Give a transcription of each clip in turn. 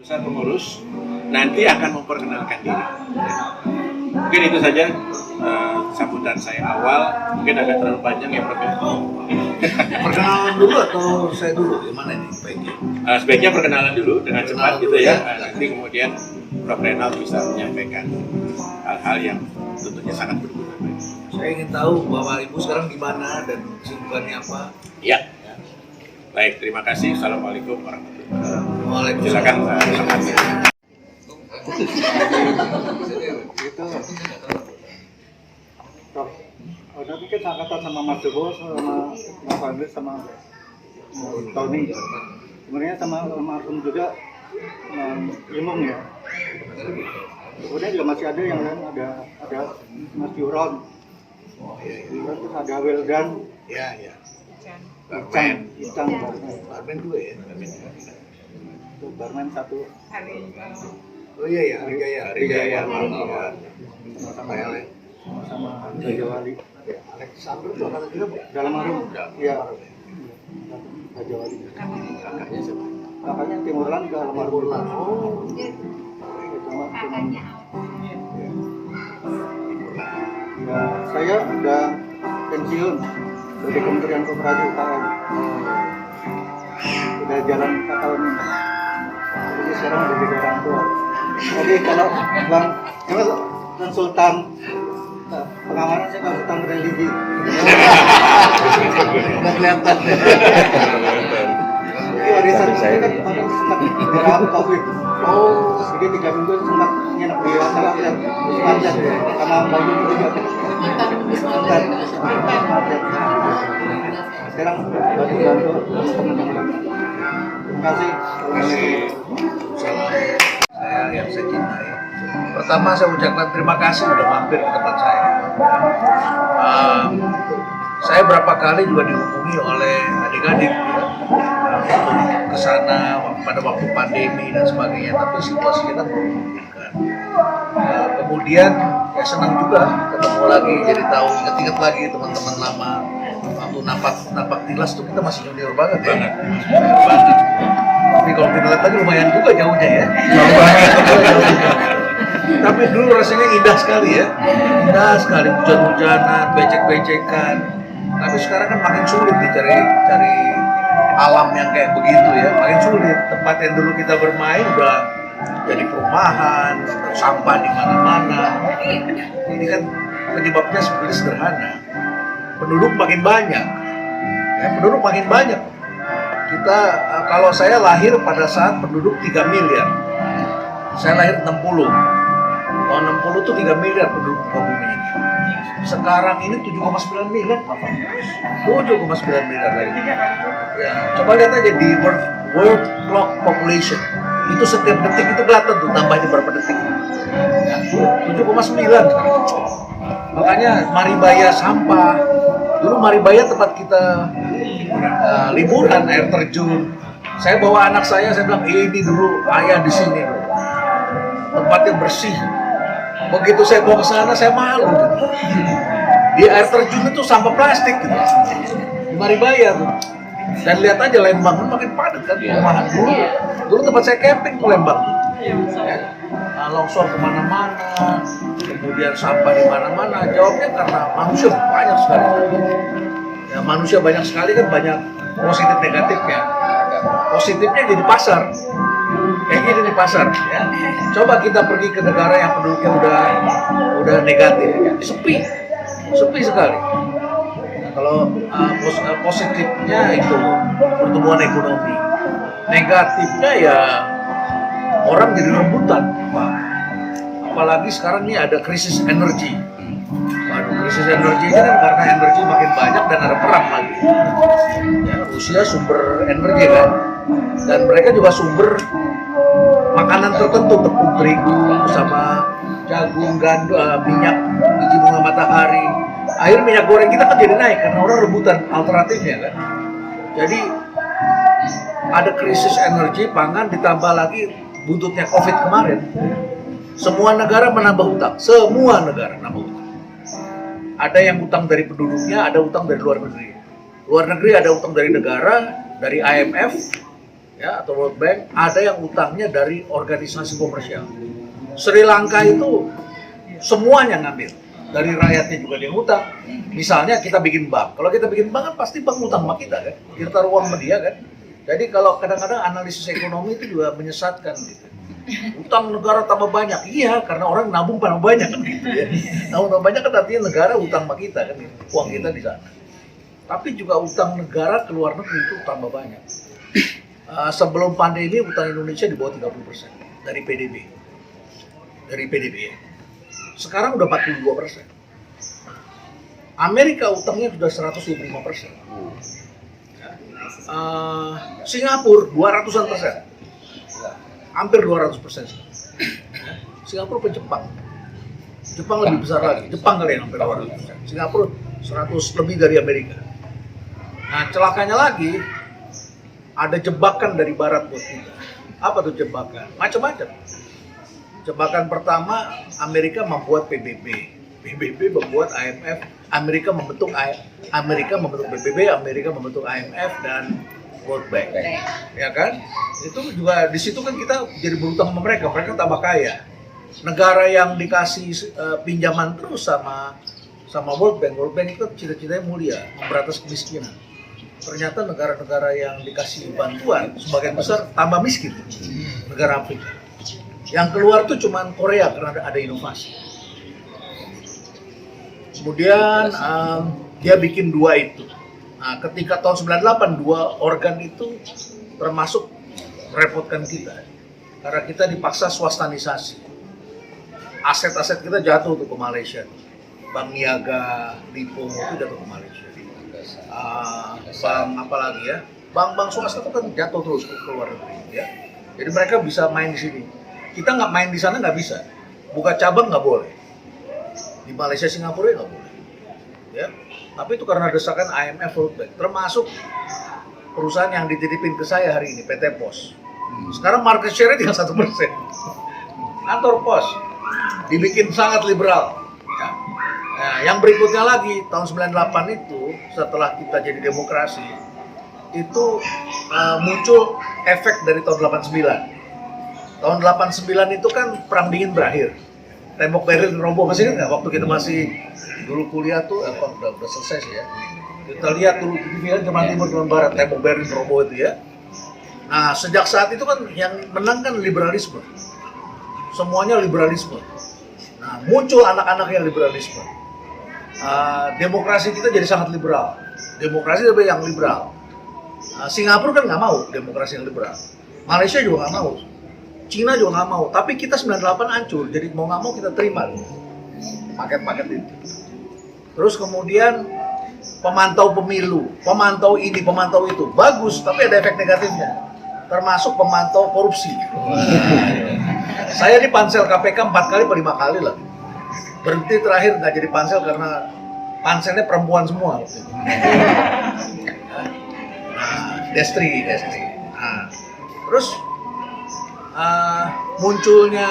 Saya pengurus nanti akan memperkenalkan diri. Mungkin itu saja sambutan saya awal. Mungkin agak terlalu panjang ya, Prof. Perkenalan dulu atau saya dulu? Gimana ini baiknya? Sebaiknya perkenalan dulu dengan cepat gitu ya. Nanti kemudian Prof. Renald bisa menyampaikan hal-hal yang tentunya sangat berguna. Saya ingin tahu Bapak Ibu sekarang di mana dan kesibukannya apa? Ya. Baik, terima kasih. Assalamualaikum warahmatullahi wabarakatuh. Waalaikumsalam. Silakan Pak. Tapi kan angkatan sama Mas Joko, sama Mas Fadli, sama Tony. Sebenarnya sama almarhum juga Imung ya. Kemudian juga masih ada yang lain, ada Mas Yuron. Terus ada Wildan. Ya. Icang. Barmen dua ya. Barman satu. Oh iya, Harijaya. Sama Raja Wali. Alexander itu akan juga Dalam Harum. Iya. Raja Wali. kakaknya siapa? Kakaknya Timurlan juga almarhum. Oh. Ya, saya udah pensiun dari Kementerian Koperasi UKM. Udah jalan 4 tahun ini. Jadi sekarang udah jadi orang tua. Jadi kalau Bang konsultan pengamanan, saya konsultan religi. Udah kelihatan. Jadi warisan saya kan sempat COVID. Oh, jadi 3 minggu sempat nginep di hotel dan Wismandat sama Mbak Yuni juga. Sekarang bantu teman-teman. Terima kasih. Salam saya yang saya cintai. Pertama saya ucapkan terima kasih sudah mampir ke tempat saya. Saya berapa kali juga dihubungi oleh adik-adik untuk kesana pada waktu pandemi dan sebagainya, tapi situasi kita belum memungkinkan. Kemudian ya senang juga ketemu lagi, jadi tahu ingat-ingat lagi teman-teman lama. Waktu napak tilas tuh kita masih junior banget ya. Junior banget. Tapi kalau kita lihat tadi lumayan juga jauhnya ya. Jauh banget. Tapi dulu rasanya indah sekali ya. Indah sekali, hujan-hujanan, becek-becekan. Tapi sekarang kan makin sulit nih cari alam yang kayak begitu ya. Makin sulit. Tempat yang dulu kita bermain udah jadi perumahan, sampah di mana-mana. Ini kan penyebabnya sebenarnya sederhana. Penduduk makin banyak. Ya, penduduk makin banyak. Kita kalau saya lahir pada saat penduduk 3 miliar. Saya lahir 60. Tahun 60 itu 3 miliar penduduk muka bumi ini. Sekarang ini 7,9 miliar, Pak. 7,9 miliar lagi. Ya, coba lihat aja di World Clock Population. Itu setiap detik itu kelihatan tuh tambahnya berapa detik. Ya, 7,9. Makanya Maribaya sampah. Dulu Maribaya tempat kita liburan, air terjun. Saya bawa anak saya bilang ini dulu ayah di sini dulu. Tempatnya bersih. Begitu saya bawa ke sana, saya malu. Di air terjun itu sampah plastik gitu. Di Maribaya tuh. Dan lihat aja Lembang kan makin padat kan perumahan dulu. Dulu tempat saya camping tuh Lembang. Ya. Longsor kemana-mana, kemudian sampah di mana-mana. Jawabnya karena manusia banyak sekali. Ya, manusia banyak sekali kan banyak positif negatifnya. Positifnya jadi pasar. Kayak gini di pasar. Ya. Coba kita pergi ke negara yang penduduknya udah negatif, ya. sepi sekali. Nah, kalau positifnya itu pertumbuhan ekonomi, negatifnya ya orang jadi rebutan. Apalagi sekarang ini ada krisis energi. Waduh, krisis energi ini kan karena energi makin banyak dan ada perang lagi. Ya, Rusia sumber energi kan, dan mereka juga sumber makanan tertentu, tepung terigu sama jagung, gandum, minyak, biji bunga matahari. Akhirnya minyak goreng kita kan jadi naik karena orang rebutan alternatifnya kan. Jadi ada krisis energi pangan ditambah lagi buntutnya COVID kemarin. Semua negara menambah utang, semua negara menambah utang. Ada yang utang dari penduduknya, ada utang dari luar negeri. Luar negeri ada utang dari negara, dari IMF, ya atau World Bank, ada yang utangnya dari organisasi komersial. Sri Lanka itu semuanya ngambil, dari rakyatnya juga dia ngutang. Misalnya kita bikin bank, kalau kita bikin bank kan pasti bank ngutang sama kita kan, kita taruh uang sama dia kan. Jadi kalau kadang-kadang analisis ekonomi itu juga menyesatkan gitu. Utang negara tambah banyak, iya karena orang nabung tambah banyak kan gitu ya. Nabung tambah banyak kan artinya negara utang sama kita kan, uang kita di sana. Tapi juga utang negara ke luar negeri itu tambah banyak. Sebelum pandemi utang Indonesia di bawah 30% dari PDB. Dari PDB ya. Sekarang udah 42%. Amerika utangnya sudah 125%. Singapura 200%. Hampir 200%. Singapura ke Jepang. Jepang lebih besar lagi. Jepang kali yang hampir 200%. Singapura 100 lebih dari Amerika. Nah, celakanya lagi ada jebakan dari barat buat kita. Apa tuh jebakan? Macam-macam. Jebakan pertama, Amerika membuat PBB. PBB membuat IMF. Amerika membentuk PBB, Amerika membentuk IMF dan World Bank. Ya kan? Itu juga di situ kan kita jadi berutang sama mereka tambah kaya. Negara yang dikasih pinjaman terus sama World Bank itu cita-citanya mulia, memberantas kemiskinan. Ternyata negara-negara yang dikasih bantuan sebagian besar tambah miskin. Negara Afrika. Yang keluar tuh cuman Korea karena ada inovasi. Kemudian dia bikin dua itu. Nah, ketika tahun 98 dua organ itu termasuk merepotkan kita. Karena kita dipaksa swastanisasi. Aset-aset kita jatuh tuh ke Malaysia. Bank Niaga, Lipo itu jatuh ke Malaysia. Bank apa lagi ya? Bank-bank swasta itu kan jatuh terus ke luar negeri ya. Jadi mereka bisa main di sini. Kita nggak main di sana nggak bisa. Buka cabang nggak boleh. Di Malaysia, Singapura nggak boleh. Ya. Tapi itu karena desakan IMF, World Bank. Termasuk perusahaan yang dititipin ke saya hari ini, PT Pos. Sekarang market share-nya tinggal 1%. Kantor Pos dibikin sangat liberal. Ya. Nah, yang berikutnya lagi tahun 98 itu setelah kita jadi demokrasi itu muncul efek dari tahun 89. Tahun 89 itu kan perang dingin berakhir. Tembok Berlin roboh, masih ingat nggak waktu kita masih dulu kuliah tuh udah selesai sih ya. Kita lihat dulu di film Jerman Timur Jerman Barat, tembok Berlin roboh itu ya. Nah, sejak saat itu kan yang menang kan liberalisme. Semuanya liberalisme. Nah, muncul anak-anak yang liberalisme. Demokrasi kita jadi sangat liberal. Demokrasi lebih yang liberal. Singapura kan nggak mau demokrasi yang liberal. Malaysia juga nggak mau. Cina juga nggak mau. Tapi kita 98 hancur. Jadi mau nggak mau kita terima paket-paket itu. Terus kemudian pemantau pemilu, pemantau ini, pemantau itu. Bagus, tapi ada efek negatifnya. Termasuk pemantau korupsi. Saya di pansel KPK 4 kali atau 5 kali lah. Berhenti terakhir nggak jadi pansel karena panselnya perempuan semua. Destri. Nah, terus munculnya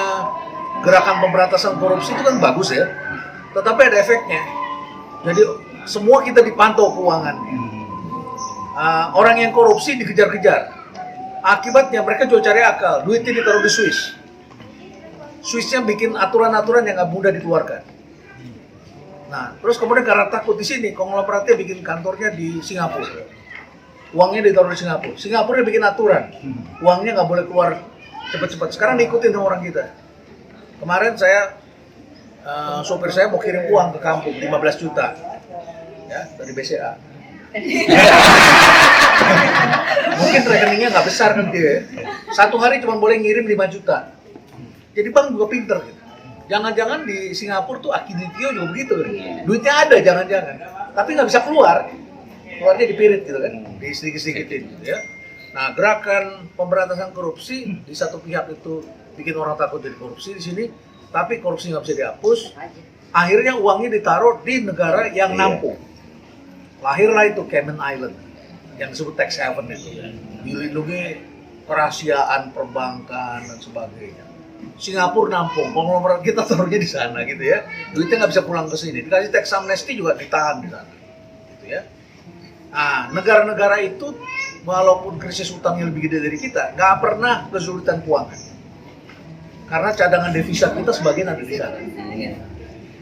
gerakan pemberantasan korupsi itu kan bagus ya. Tetapi ada efeknya. Jadi semua kita dipantau keuangannya. Orang yang korupsi dikejar-kejar. Akibatnya mereka juga cari akal. Duitnya ditaruh di Swiss. Swissnya bikin aturan-aturan yang nggak mudah dikeluarkan. Nah, terus kemudian karena takut di sini, konglomeratnya bikin kantornya di Singapura. Uangnya ditaruh di Singapura. Singapura bikin aturan, uangnya nggak boleh keluar cepat-cepat. Sekarang diikutin sama orang kita. Kemarin saya, sopir saya mau kirim uang ke kampung 15 juta, ya dari BCA. Mungkin rekeningnya nggak besar kan dia. Satu hari cuma boleh ngirim 5 juta. Jadi bank juga pinter gitu. Jangan-jangan di Singapura tuh Akiditio juga begitu kan. Duitnya ada jangan-jangan. Tapi nggak bisa keluar. Keluarnya dipirit gitu kan. Di sedikit-sedikitin gitu ya. Nah, gerakan pemberantasan korupsi di satu pihak itu bikin orang takut jadi korupsi di sini. Tapi korupsi nggak bisa dihapus. Akhirnya uangnya ditaruh di negara yang nampung. Lahirlah itu Cayman Island. Yang disebut tax haven itu. Dilindungi kerahasiaan perbankan dan sebagainya. Singapura nampung, konglomerat kita taruhnya di sana gitu ya. Duitnya nggak bisa pulang ke sini. Dikasih tax amnesty juga ditahan di sana, gitu ya. Nah, negara-negara itu walaupun krisis utangnya lebih gede dari kita, nggak pernah kesulitan keuangan. Karena cadangan devisa kita sebagian ada di sana.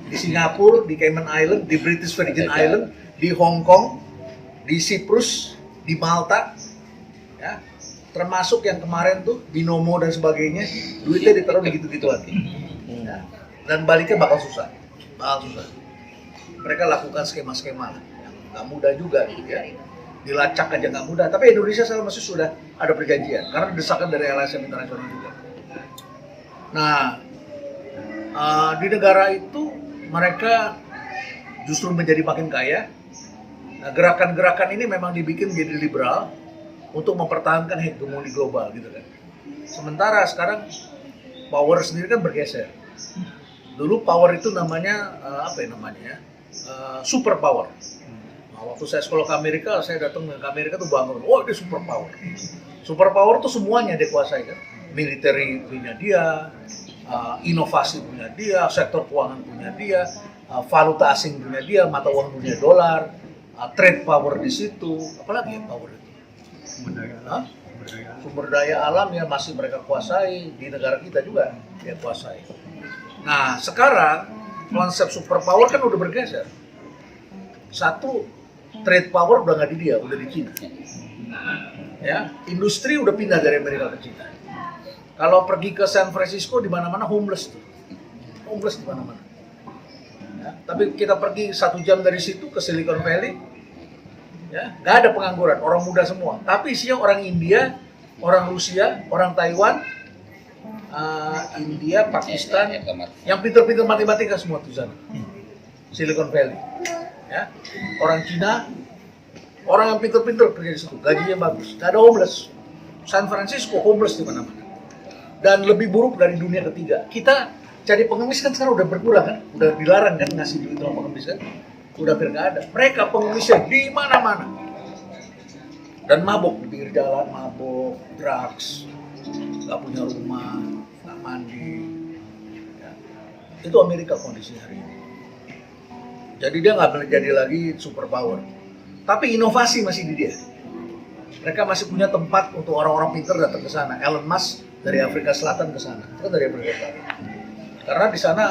Di Singapura, di Cayman Island, di British Virgin Island, di Hong Kong, di Cyprus, di Malta, ya, termasuk yang kemarin tuh binomo dan sebagainya, duitnya ditaruh di gitu-gituan. Ya. Dan baliknya bakal susah. Mereka lakukan skema-skema yang nggak mudah juga, gitu ya. Dilacak aja nggak mudah. Tapi Indonesia sekarang masih sudah ada perjanjian karena desakan dari LSM internasional juga. Nah, di negara itu mereka justru menjadi makin kaya. Nah, gerakan-gerakan ini memang dibikin menjadi liberal untuk mempertahankan hegemoni global, gitu kan. Sementara sekarang power sendiri kan bergeser. Dulu power itu namanya super power. Nah, waktu saya sekolah ke Amerika, saya datang ke Amerika tuh bangga, oh ini super power. Super power tuh semuanya dia kuasai kan. Military punya dia, inovasi punya dia, sektor keuangan punya dia, valuta asing punya dia, mata uang dunia dolar, trade power di situ, apalagi ya power itu? Sumber daya alam yang masih mereka kuasai, di negara kita juga dia kuasai. Nah sekarang konsep super power kan udah bergeser. Satu, trade power udah nggak di dia, udah di Cina. Ya, industri udah pindah dari Amerika ke Cina. Kalau pergi ke San Francisco di mana-mana homeless tuh, homeless di mana-mana. Ya, tapi kita pergi 1 jam dari situ ke Silicon Valley, ya nggak ada pengangguran, orang muda semua. Tapi isinya orang India, orang Rusia, orang Taiwan, India, Pakistan, yang pintar-pintar matematika semua tuh sana. Silicon Valley, ya orang Cina, orang yang pintar-pintar kerja di situ, gajinya bagus, nggak ada homeless. San Francisco homeless di mana-mana. Dan lebih buruk dari dunia ketiga. Kita jadi pengemis kan sekarang udah berkurang kan, udah dilarang kan ngasih duit sama pengemis kan, udah hampir nggak ada. Mereka pengemisnya di mana-mana. Dan mabuk di pinggir jalan, mabuk, drugs, nggak punya rumah, nggak mandi. Ya. Itu Amerika kondisinya hari ini. Jadi dia nggak jadi lagi super power. Tapi inovasi masih di dia. Mereka masih punya tempat untuk orang-orang pintar datang ke sana. Elon Musk dari Afrika Selatan ke sana, itu kan dari Afrika Selatan. Karena di sana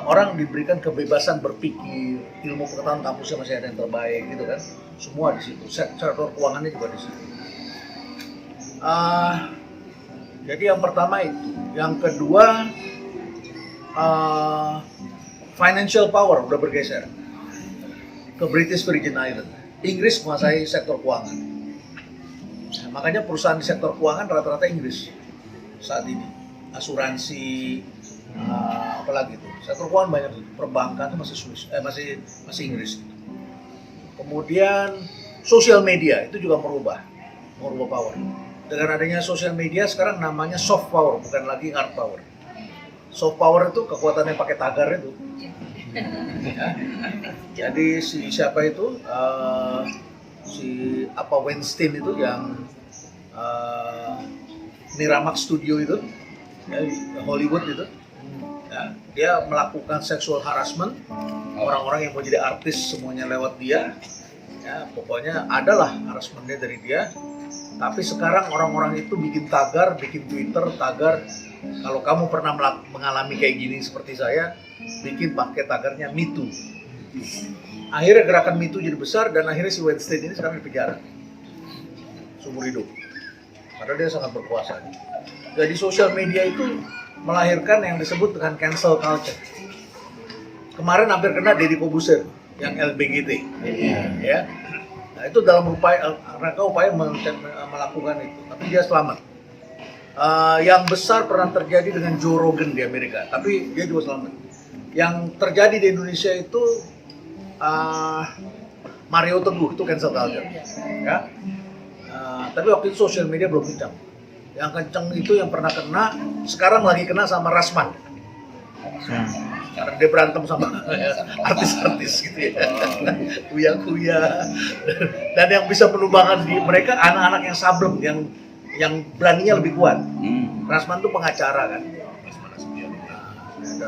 orang diberikan kebebasan berpikir, ilmu pengetahuan kampusnya masih ada yang terbaik, gitu kan. Semua di situ, sektor keuangannya juga di situ. Jadi yang pertama itu, yang kedua financial power udah bergeser ke British Virgin Island. Inggris menguasai sektor keuangan. Nah, makanya perusahaan di sektor keuangan rata-rata Inggris saat ini. Asuransi, apalagi itu. Sektor keuangan banyak, perbankan itu masih Swiss, masih Inggris. Kemudian sosial media itu juga merubah power. Dengan adanya sosial media sekarang namanya soft power, bukan lagi hard power. Soft power itu kekuatannya pakai tagar itu. Ya. Jadi siapa itu? Si Weinstein itu yang Miramax Studio itu, ya, Hollywood itu, ya, dia melakukan sexual harassment, orang-orang yang mau jadi artis semuanya lewat dia, ya, pokoknya adalah harassmentnya dari dia. Tapi sekarang orang-orang itu bikin tagar, bikin Twitter tagar, kalau kamu pernah mengalami kayak gini seperti saya, bikin pakai tagarnya Me Too. Akhirnya gerakan Me Too jadi besar dan akhirnya si Weinstein ini sekarang dipenjara seumur hidup. Padahal dia sangat berkuasa. Jadi sosial media itu melahirkan yang disebut dengan cancel culture. Kemarin hampir kena Deddy Corbuzier yang LBGT, ya. Nah itu dalam mereka upaya melakukan itu, tapi dia selamat. Yang besar pernah terjadi dengan Joe Rogan di Amerika, tapi dia juga selamat. Yang terjadi di Indonesia itu Mario Teguh itu cancel culture, ya. Tapi waktu itu sosial media belum kencang. Yang kencang itu yang pernah kena, sekarang lagi kena sama Rasman. Karena dia berantem sama artis-artis gitu ya, kuya-kuya. Dan yang bisa menumbangkan di mereka anak-anak yang sableng, yang beraninya lebih kuat. Rasman tuh pengacara kan.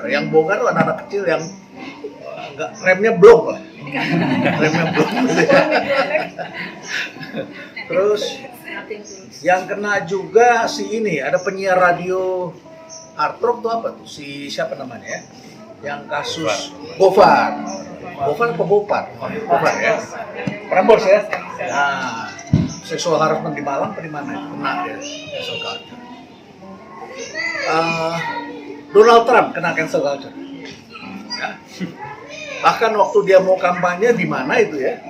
Yang bongkar tuh anak-anak kecil yang remnya blong lah. Remnya belum. Terus yang kena juga si ini, ada penyiar radio hard rock tuh apa tuh? Si siapa namanya ya? Yang kasus Gofar apa Gopar? Gofar ya? Prambors ya? Nah, seksual harassment di Malang apa di mana? Kena ya, cancel culture. Donald Trump kena cancel culture. Ya. Bahkan waktu dia mau kampanye di mana itu ya?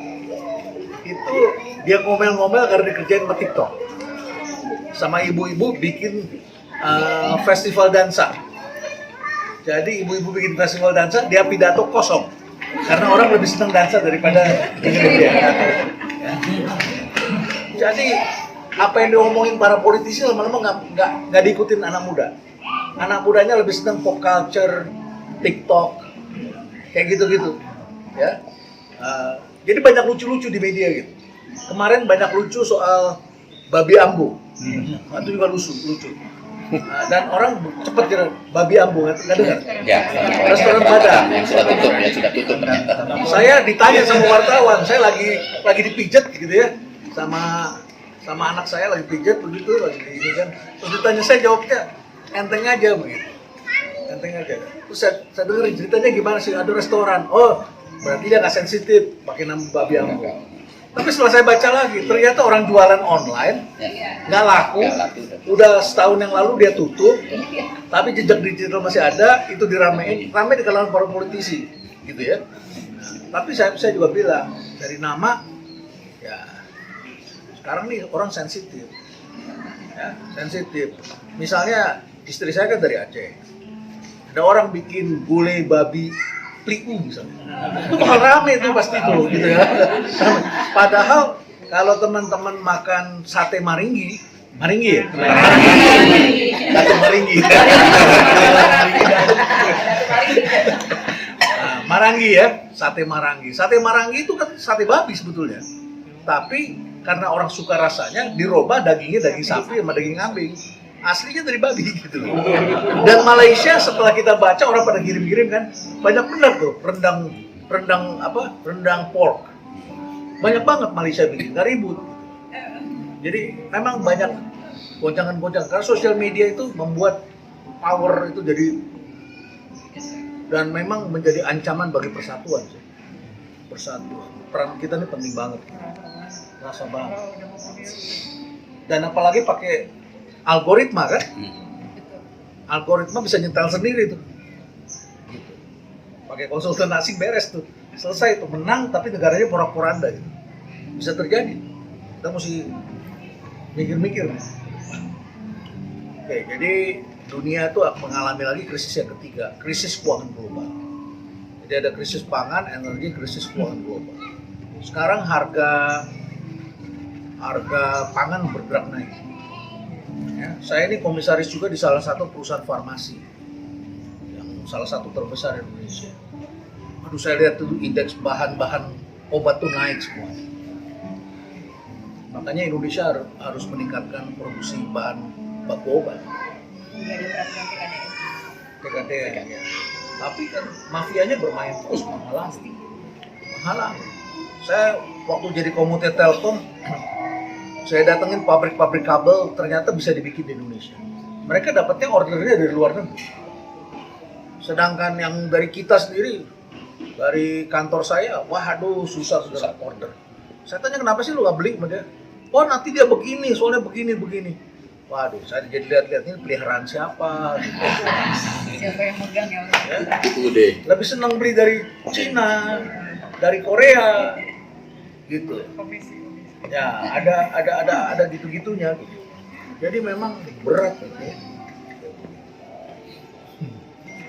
Itu dia ngomel-ngomel karena dikerjain sama TikTok. Sama ibu-ibu bikin festival dansa. Jadi ibu-ibu bikin festival dansa, dia pidato kosong. Karena orang lebih senang dansa daripada dengerin dia. Ya. Jadi apa yang diomongin para politisi lama-lama nggak diikutin anak muda. Anak mudanya lebih senang pop culture, TikTok, kayak gitu-gitu. Ya. Jadi banyak lucu-lucu di media gitu. Kemarin banyak lucu soal babi ambu. Itu juga lucu. Dan orang cepet kira babi ambu, nggak dengar? Ya, Restoran Padang yang sudah tutup ternyata. Saya ditanya sama wartawan, saya lagi dipijet gitu ya, sama anak saya lagi pijet begitu, lagi ini kan. Terus ditanya, saya jawabnya enteng aja begitu, enteng aja. Terus saya dengerin ceritanya gimana sih, ada restoran, oh berarti dia nggak sensitif pakai nama babi ambu. Tapi setelah saya baca lagi, ternyata orang jualan online nggak laku. Udah setahun yang lalu dia tutup, tapi jejak digital masih ada, itu rame di kalangan para politisi, gitu ya. Tapi saya juga bilang dari nama, ya sekarang nih orang sensitif, ya sensitif. Misalnya istri saya kan dari Aceh, ada orang bikin gulai babi pliku misalnya, itu bakal rame itu pasti tuh, gitu ya. Padahal kalau teman-teman makan sate maringgi ya? Sate maringgi. Marangi ya, sate marangi. Sate marangi itu kan sate babi sebetulnya. Tapi karena orang suka rasanya, dirubah dagingnya daging sapi sama daging kambing. Aslinya dari babi gitu loh. Dan Malaysia setelah kita baca orang pada kirim-kirim kan, banyak benar tuh rendang pork. Banyak banget Malaysia bikin, gak ribut. Jadi memang banyak goncangan-goncangan karena sosial media itu membuat power itu jadi, dan memang menjadi ancaman bagi persatuan sih. Persatuan. Peran kita ini penting banget. Rasa banget. Dan apalagi pakai algoritma kan? Algoritma bisa nyetel sendiri tuh. Gitu. Pakai konsultan asing beres tuh. Selesai tuh, menang tapi negaranya porak-poranda gitu. Bisa terjadi. Kita mesti mikir-mikir. Oke, jadi dunia itu mengalami lagi krisis yang ketiga, krisis keuangan global. Jadi ada krisis pangan, energi, krisis keuangan global. Sekarang harga pangan bergerak naik. Ya, saya ini komisaris juga di salah satu perusahaan farmasi yang salah satu terbesar di Indonesia. Aduh, saya lihat tuh indeks bahan-bahan obat tuh naik semua. Makanya Indonesia harus meningkatkan produksi bahan baku obat. TKDN ya. Tapi kan mafianya bermain terus menghalang. Saya waktu jadi komuter Telkom, saya datengin pabrik-pabrik kabel, ternyata bisa dibikin di Indonesia. Mereka dapatnya ordernya dari luar negeri. Sedangkan yang dari kita sendiri, dari kantor saya, waduh susah order. Saya tanya kenapa sih lu gak beli sama dia? Oh nanti dia begini, soalnya begini. Waduh, saya jadi lihat-lihat ini peliharaan siapa? Gitu. Siapa yang megang ya? Itu deh. Lebih senang beli dari Cina, dari Korea, gitu. Ya, ada gitu-gitunya. Gitu. Jadi memang berat gitu ya.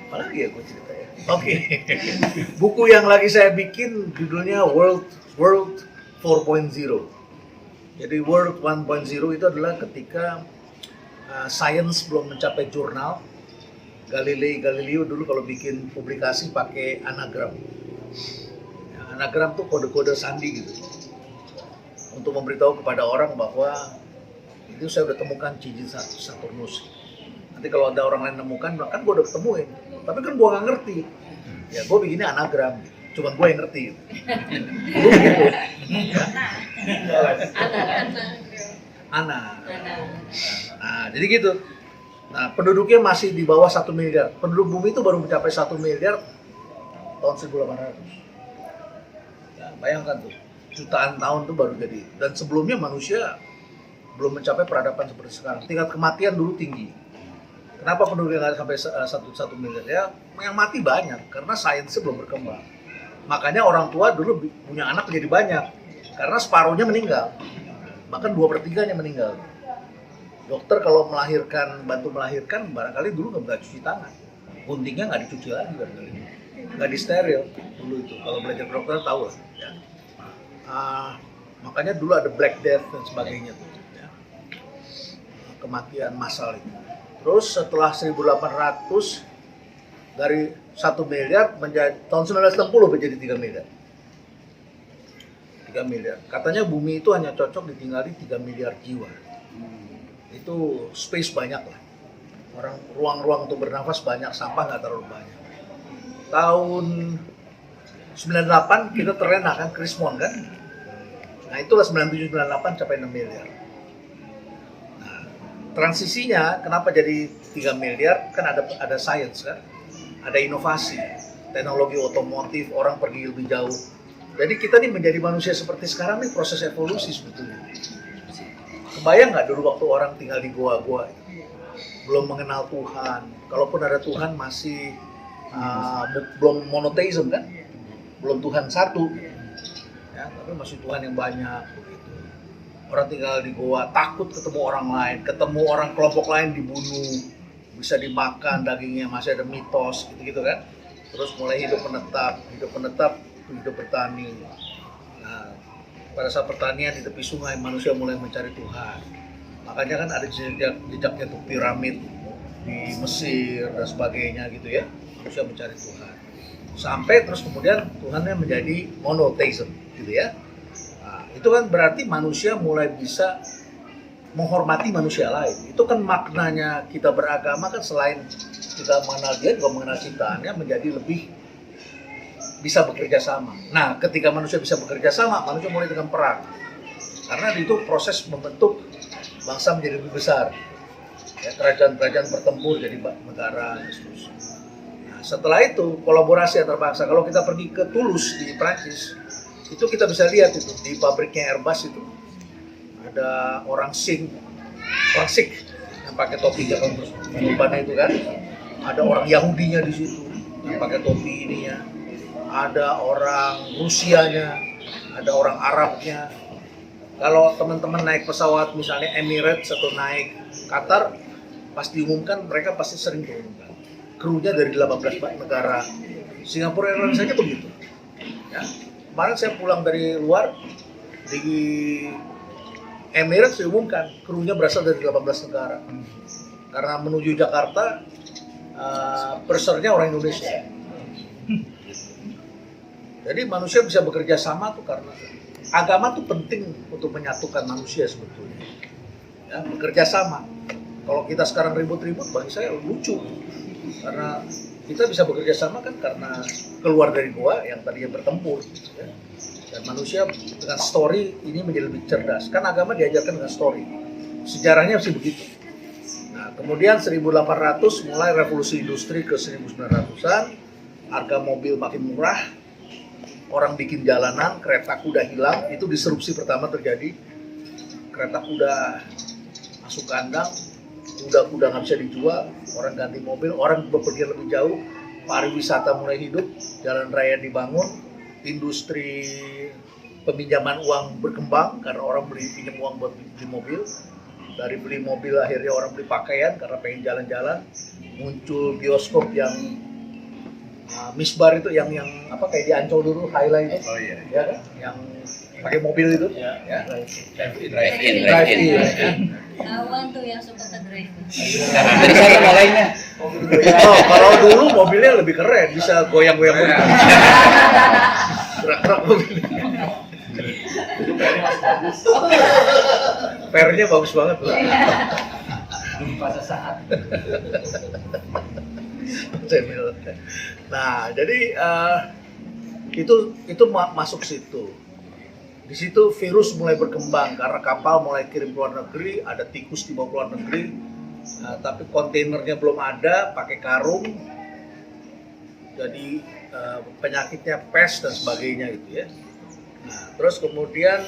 Apalagi ya gue cerita ya. Oke. Buku yang lagi saya bikin judulnya World 4.0. Jadi World 1.0 itu adalah ketika science belum mencapai jurnal. Galileo dulu kalau bikin publikasi pakai anagram. Ya, anagram tuh kode-kode sandi gitu. Untuk memberitahu kepada orang bahwa itu saya udah temukan cincin Saturnus. Nanti kalau ada orang lain nemukan, kan gue udah ketemuin. Tapi kan gue nggak ngerti. Ya gue bikinnya anagram. Gitu. Cuma gue yang ngerti. Dulu gitu. Anak. Nah, jadi gitu. Nah, penduduknya masih di bawah 1 miliar. Penduduk bumi itu baru mencapai 1 miliar tahun 1800. Ya, bayangkan tuh, jutaan tahun tuh baru jadi. Dan sebelumnya manusia belum mencapai peradaban seperti sekarang. Tingkat kematian dulu tinggi. Kenapa penduduknya nggak sampai 1 miliar? Ya, yang mati banyak karena sainsnya belum berkembang. Makanya orang tua dulu punya anak jadi banyak karena separuhnya meninggal. Bahkan 2/3-nya meninggal. Dokter kalau bantu melahirkan, barangkali dulu nggak cuci tangan. Guntingnya nggak dicuci lagi barangkali. Nggak disteril dulu itu. Kalau belajar dokter tahu lah. Ya. Makanya dulu ada Black Death dan sebagainya tuh. Ya. Kematian massal itu. Terus setelah 1800 dari 1 miliar menjadi tahun 1960 menjadi 3 miliar. 3 miliar. Katanya bumi itu hanya cocok ditinggali 3 miliar jiwa. Itu space banyak lah. Ruang-ruang untuk bernafas banyak, sampah nggak terlalu banyak. Tahun 98 kita terlena kan, krismon kan. Nah itulah 97-98 capai 6 miliar. Nah, transisinya kenapa jadi 3 miliar? Kan ada sains kan, ada inovasi, teknologi otomotif, orang pergi lebih jauh. Jadi kita nih menjadi manusia seperti sekarang nih proses evolusi sebetulnya. Kebayang nggak dulu waktu orang tinggal di goa-goa, belum mengenal Tuhan. Kalaupun ada Tuhan masih belum monotheism kan, belum Tuhan satu. Ya, tapi masih Tuhan yang banyak. Begitu. Orang tinggal di goa takut ketemu orang lain, ketemu orang kelompok lain dibunuh, bisa dimakan dagingnya, masih ada mitos gitu-gitu kan. Terus mulai hidup menetap, hidup bertani. Nah, pada saat pertanian di tepi sungai, manusia mulai mencari Tuhan. Makanya kan ada jejaknya tuh piramid di Mesir dan sebagainya gitu ya. Manusia mencari Tuhan. Sampai terus kemudian Tuhannya menjadi monotheism gitu ya. Nah, itu kan berarti manusia mulai bisa menghormati manusia lain. Itu kan maknanya kita beragama kan, selain kita mengenal dia juga mengenal ciptaannya, menjadi lebih bisa bekerja sama. Nah, ketika manusia bisa bekerja sama, manusia mulai dengan perang. Karena itu proses membentuk bangsa menjadi lebih besar. Ya, kerajaan-kerajaan bertempur jadi negara dan seterusnya. Nah, setelah itu kolaborasi antar bangsa. Kalau kita pergi ke Toulouse di Prancis, itu kita bisa lihat itu di pabriknya Airbus itu ada orang Sikh yang pakai topi Jepang terus itu kan. Ada orang Yahudinya di situ yang pakai topi ininya. Ada orang Rusianya, ada orang Arabnya. Kalau teman-teman naik pesawat misalnya Emirates atau naik Qatar, pas diumumkan mereka pasti sering diumumkan. Krunya dari 18 negara. Singapura Airlines saja begitu. Ya. Kemarin saya pulang dari luar, di Emirates diumumkan krunya berasal dari 18 negara. Karena menuju Jakarta, pursernya orang Indonesia. Jadi manusia bisa bekerja sama tuh karena agama tuh penting untuk menyatukan manusia sebetulnya. Ya, bekerja sama. Kalau kita sekarang ribut-ribut, bagi saya lucu. Karena kita bisa bekerja sama kan karena keluar dari goa yang tadinya bertempur. Ya. Dan manusia dengan story ini menjadi lebih cerdas. Kan agama diajarkan dengan story. Sejarahnya sih begitu. Nah, kemudian 1800 mulai revolusi industri ke 1900-an. Harga mobil makin murah. Orang bikin jalanan, kereta kuda hilang, itu disrupsi pertama terjadi. Kereta kuda masuk kandang, kuda-kuda nggak bisa dijual, orang ganti mobil, orang bepergian lebih jauh, pariwisata mulai hidup, jalan raya dibangun, industri peminjaman uang berkembang karena orang pinjam uang buat beli mobil. Dari beli mobil akhirnya orang beli pakaian karena pengen jalan-jalan, muncul bioskop yang misbar itu yang apa kayak di Ancol dulu, Highlight itu, ya kan, yang pakai mobil itu, ya. Drive-in. Kawan tuh yang suka drive. Dari sana mulainya. Oh, kalau dulu mobilnya lebih keren, bisa goyang-goyang mobil. Gerak-gerak mobil. Pernya bagus banget loh. Pada saat. Nah, jadi Masuk situ. Di situ virus mulai berkembang karena kapal mulai kirim ke luar negeri, ada tikus dibawa ke luar negeri, tapi kontainernya belum ada, pakai karung, jadi penyakitnya pes dan sebagainya gitu ya. Nah, terus kemudian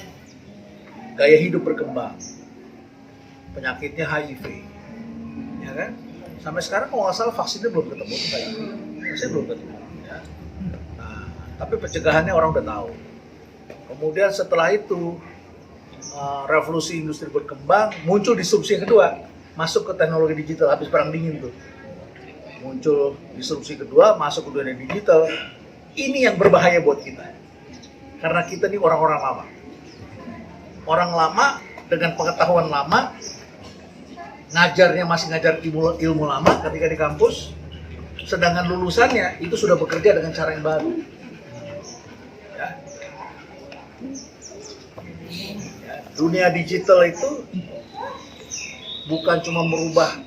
gaya hidup berkembang, penyakitnya HIV, ya kan? Sampai sekarang kalau nggak salah vaksinnya belum ketemu, vaksinnya belum ketemu. Ya. Nah, tapi pencegahannya orang udah tahu. Kemudian setelah itu revolusi industri berkembang, muncul disrupsi yang kedua, masuk ke teknologi digital habis perang dingin tuh. Muncul disrupsi kedua, masuk ke dunia digital. Ini yang berbahaya buat kita. Karena kita ini orang-orang lama. Orang lama dengan pengetahuan lama, ngajarnya masih ngajar ilmu lama ketika di kampus, sedangkan lulusannya itu sudah bekerja dengan cara yang baru. Dunia digital itu bukan cuma merubah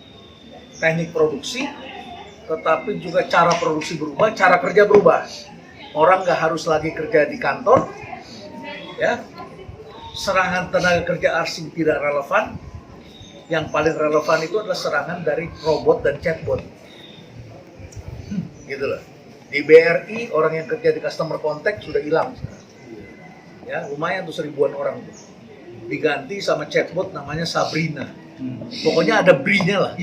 teknik produksi, tetapi juga cara produksi berubah, cara kerja berubah. Orang nggak harus lagi kerja di kantor, ya. Serangan tenaga kerja asing tidak relevan. Yang paling relevan itu adalah serangan dari robot dan chatbot. Gitu loh. Di BRI orang yang kerja di customer contact sudah hilang. Ya, lumayan tuh 1000-an orang tuh. Diganti sama chatbot namanya Sabrina. Pokoknya ada Bri-nya lah.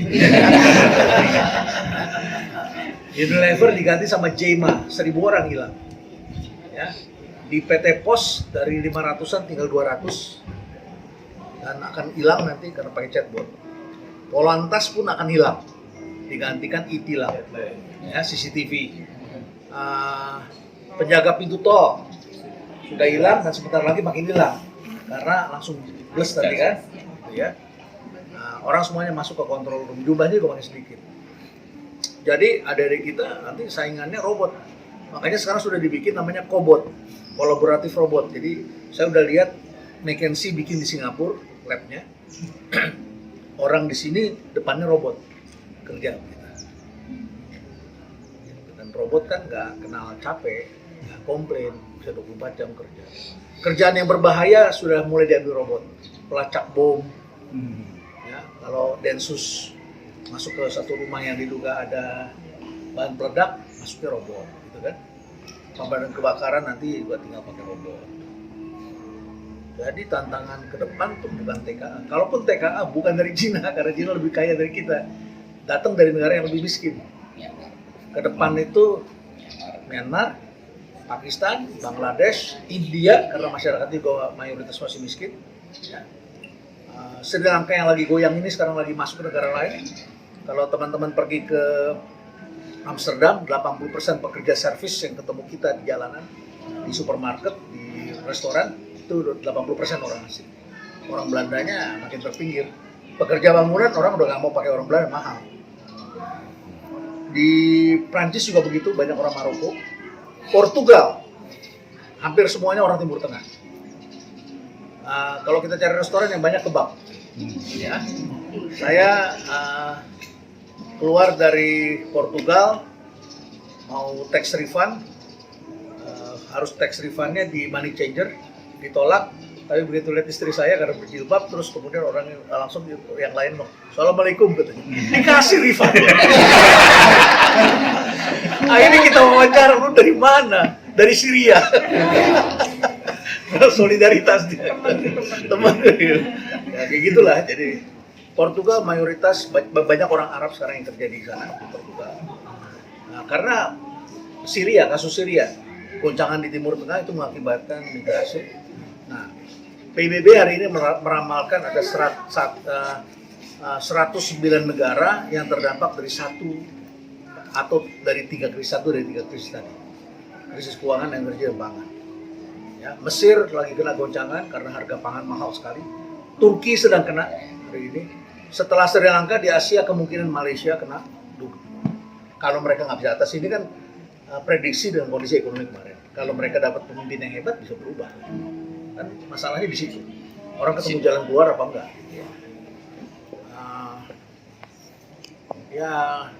Unilever diganti sama Jema, 1000 orang hilang. Ya. Di PT Pos dari 500-an tinggal 200 dan akan hilang nanti karena pakai chatbot. Polantas pun akan hilang, digantikan e-tilang, ya, CCTV. Penjaga pintu tol sudah hilang dan sebentar lagi makin hilang. Karena langsung plus tadi kan, ya. Nah, orang semuanya masuk ke control room, jumlahnya juga makin sedikit. Jadi adik-adik kita nanti saingannya robot. Makanya sekarang sudah dibikin namanya Cobot, kolaboratif robot. Jadi saya udah lihat McKinsey bikin di Singapura labnya. Orang di sini depannya robot kerja kita. Dan robot kan nggak kenal capek, nggak komplain, bisa 24 jam kerja. Kerjaan yang berbahaya sudah mulai diambil robot, pelacak bom. Ya, kalau Densus masuk ke satu rumah yang diduga ada bahan peledak, masuknya robot, gitu kan? Pemadam kebakaran nanti juga tinggal pakai robot. Jadi tantangan ke depan tuh bukan TKA. Kalaupun TKA bukan dari Cina, karena Cina lebih kaya dari kita. Datang dari negara yang lebih miskin. Ke depan itu Myanmar, Pakistan, Bangladesh, India karena masyarakat juga mayoritas masih miskin. Ya. Sri Lanka yang lagi goyang ini sekarang lagi masuk ke negara lain. Kalau teman-teman pergi ke Amsterdam, 80% pekerja servis yang ketemu kita di jalanan, di supermarket, di restoran, itu 80% orang asing. Orang Belandanya makin terpinggir. Pekerja bangunan orang udah nggak mau pakai orang Belanda, mahal. Di Prancis juga begitu, banyak orang Maroko. Portugal, hampir semuanya orang Timur Tengah. Kalau kita cari restoran yang banyak kebab, ya. Saya keluar dari Portugal mau tax refund, harus tax refundnya di money changer, ditolak. Tapi begitu lihat istri saya karena berjilbab, terus kemudian orang langsung yang lain, Assalamualaikum katanya, dikasih refund. Akhirnya kita wawancara, lu dari mana? Dari Syria. Solidaritas dia. Teman. Ya, kayak gitulah. Jadi Portugal mayoritas banyak orang Arab sekarang yang kerja di sana di Portugal. Nah, karena Syria, kasus Syria, goncangan di Timur Tengah itu mengakibatkan migrasi. Nah, PBB hari ini meramalkan ada 109 negara yang terdampak dari tiga krisis tadi. Krisis keuangan, energi, dan pangan. Ya, Mesir lagi kena goncangan karena harga pangan mahal sekali. Turki sedang kena hari ini. Setelah Sri Lanka, di Asia kemungkinan Malaysia kena. Kalau mereka nggak bisa atas ini kan prediksi dengan kondisi ekonomi kemarin. Kalau mereka dapat pemimpin yang hebat bisa berubah. Kan masalahnya di situ. Orang ketemu jalan keluar apa enggak? Ya,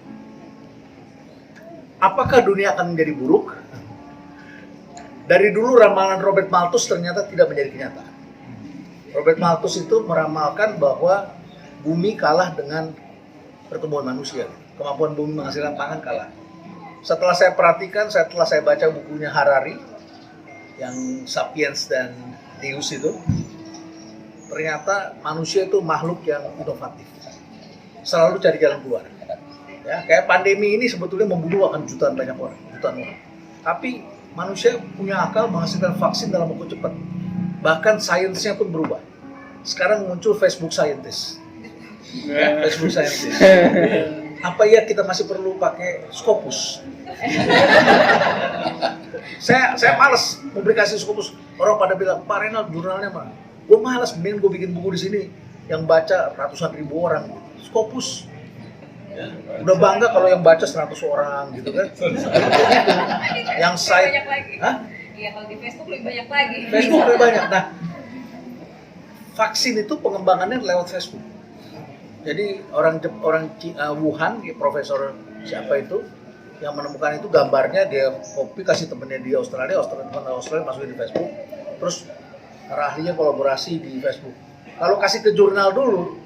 apakah dunia akan menjadi buruk? Dari dulu ramalan Robert Malthus ternyata tidak menjadi kenyataan. Robert Malthus itu meramalkan bahwa bumi kalah dengan pertumbuhan manusia. Kemampuan bumi menghasilkan pangan kalah. Setelah saya perhatikan, setelah saya baca bukunya Harari, yang Sapiens dan Deus itu, ternyata manusia itu makhluk yang inovatif. Selalu cari jalan keluar. Ya, kayak pandemi ini sebetulnya membunuh akan jutaan orang. Tapi manusia punya akal menghasilkan vaksin dalam waktu cepat. Bahkan sainsnya pun berubah. Sekarang muncul Facebook Scientist. Ya, Facebook Scientist. Apa ya kita masih perlu pakai Scopus? saya malas publikasi Scopus. Orang pada bilang, Pak Renald jurnalnya mana? Gue malas, mending gue bikin buku di sini yang baca ratusan ribu orang. Scopus. Ya, udah bangga kalau yang baca 100 orang gitu kan. Yang site, banyak lagi. hah? Iya, kalau di Facebook lebih banyak lagi. Facebook lebih banyak. Nah, vaksin itu pengembangannya lewat Facebook. Jadi orang Wuhan, profesor siapa itu yang menemukan itu, gambarnya dia copy kasih temennya di Australia masukin di Facebook, terus para ahlinya kolaborasi di Facebook. Kalau kasih ke jurnal dulu,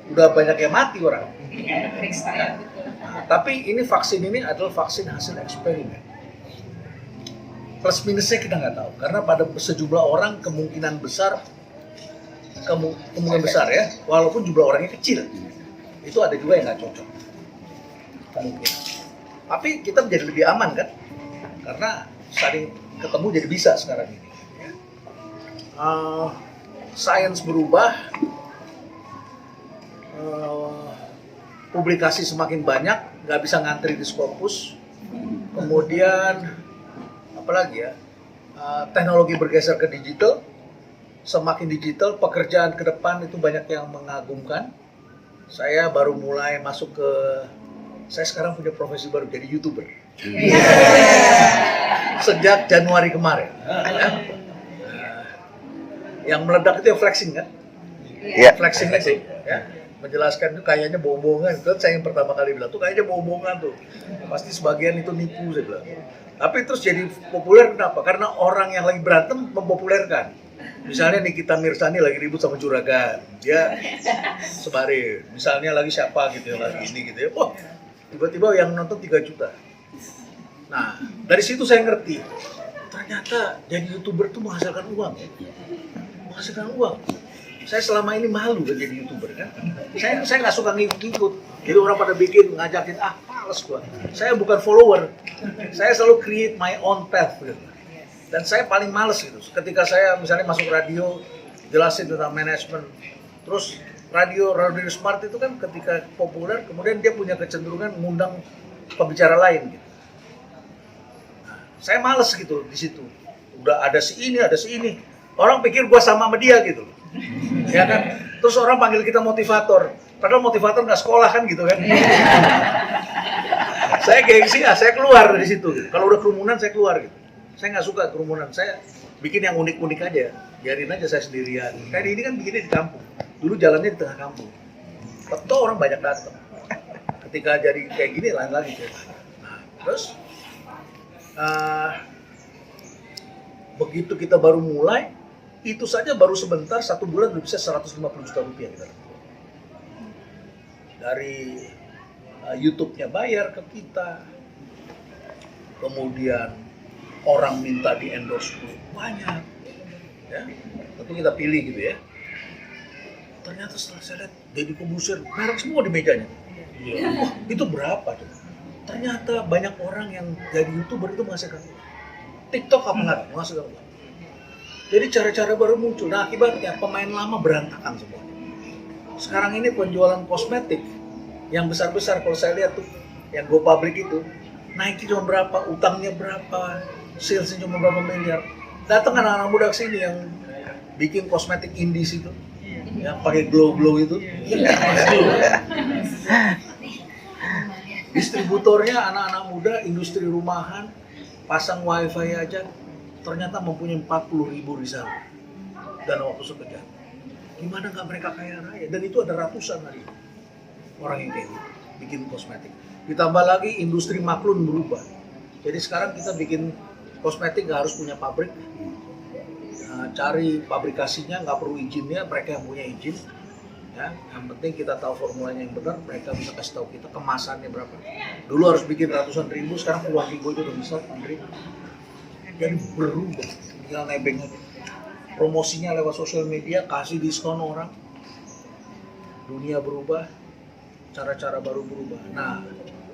udah banyak yang mati orang. Nah, tapi ini vaksin ini adalah vaksin hasil eksperimen. Plus minusnya kita nggak tahu, karena pada sejumlah orang kemungkinan besar ya, walaupun jumlah orangnya kecil, itu ada juga yang nggak cocok kemungkinan. Tapi kita menjadi lebih aman kan, karena saling ketemu jadi bisa sekarang ini. Sains berubah, publikasi semakin banyak, nggak bisa ngantri di Scopus. Kemudian apalagi ya, teknologi bergeser ke digital. Semakin digital, pekerjaan ke depan itu banyak yang mengagumkan. Saya baru mulai masuk ke, saya sekarang punya profesi baru, jadi YouTuber. Sejak Januari kemarin. Yang meledak itu yang flexing kan? Iya. Flexing itu, ya. Menjelaskan itu kayaknya bohong-bohongan. Itu saya yang pertama kali bilang, tuh kayaknya bohong-bohongan tuh. Pasti sebagian itu nipu, saya bilang. Tapi terus jadi populer kenapa? Karena orang yang lagi berantem mempopulerkan. Misalnya Nikita Mirzani lagi ribut sama Juragan, dia sebarin. Misalnya lagi siapa gitu yang lagi ini gitu ya. Wah, tiba-tiba yang nonton 3 juta. Nah, dari situ saya ngerti. Ternyata jadi YouTuber itu menghasilkan uang. Menghasilkan uang. Saya selama ini malu kan jadi YouTuber kan. Saya nggak suka ngikut-ngikut. Jadi orang pada bikin, ngajakin, males gua. Saya bukan follower. Saya selalu create my own path gitu. Dan saya paling males gitu. Ketika saya misalnya masuk radio, jelasin tentang manajemen. Terus radio Smart itu kan ketika populer, kemudian dia punya kecenderungan mengundang pembicara lain gitu. Nah, saya males gitu di situ. Udah ada si ini. Orang pikir gua sama dia gitu. Ya kan? Terus orang panggil kita motivator. Padahal motivator nggak sekolah kan gitu kan. Saya gengsi, saya keluar dari situ. Kalau udah kerumunan saya keluar gitu. Saya nggak suka kerumunan, saya bikin yang unik-unik aja, biarin aja saya sendirian. Kayak ini kan bikinnya di kampung, dulu jalannya di tengah kampung. Tentu orang banyak datang. Ketika jadi kayak gini lain lagi. Nah, terus begitu kita baru mulai, itu saja baru sebentar, 1 bulan udah bisa 150 juta rupiah kita. Dari YouTube-nya bayar ke kita, kemudian orang minta di endorse banyak, ya. Tentu kita pilih gitu ya. Ternyata setelah saya lihat Deddy Corbuzier merek semua di mejanya. Wah, itu berapa tuh? Ternyata banyak orang yang jadi YouTuber itu menghasilkan uang. TikTok apalagi menghasilkan uang. Jadi cara-cara baru muncul. Nah, akibatnya pemain lama berantakan semua. Sekarang ini penjualan kosmetik yang besar-besar kalau saya lihat tuh, yang go public itu naiknya cuma berapa, utangnya berapa, salesnya cuma berapa miliar. Datang anak-anak muda kesini yang bikin kosmetik indies itu, yang pakai glow itu. Distributornya anak-anak muda, industri rumahan, pasang wifi aja, ternyata mempunyai 40.000 reseller dalam waktu sekejap. Gimana nggak mereka kaya raya? Dan itu ada ratusan hari orang yang kayak gitu, bikin kosmetik. Ditambah lagi industri maklun berubah. Jadi sekarang kita bikin Kosmetik nggak harus punya pabrik. Cari pabrikasinya, nggak perlu izinnya, mereka yang punya izin. Ya, yang penting kita tahu formulanya yang benar, mereka bisa kasih tahu kita kemasannya berapa. Dulu harus bikin ratusan ribu, sekarang puluhan ribu itu udah bisa, Andri. Jadi berubah, tinggal nebeng aja. Promosinya lewat sosial media, kasih diskon orang. Dunia berubah, cara-cara baru berubah. Nah,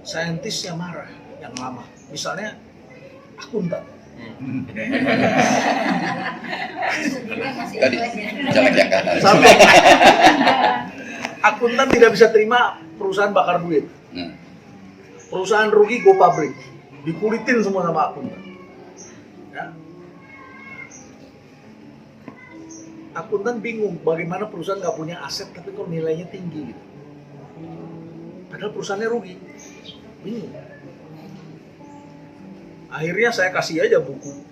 saintisnya marah yang lama. Misalnya akuntan. Tadi jelek yang kata. Sampai akuntan tidak bisa terima perusahaan bakar duit. Perusahaan rugi go pabrik, dikulitin semua sama akuntan. Ya. Akuntan bingung bagaimana perusahaan nggak punya aset tapi kok nilainya tinggi gitu. Padahal perusahaannya rugi, bingung. Akhirnya saya kasih aja buku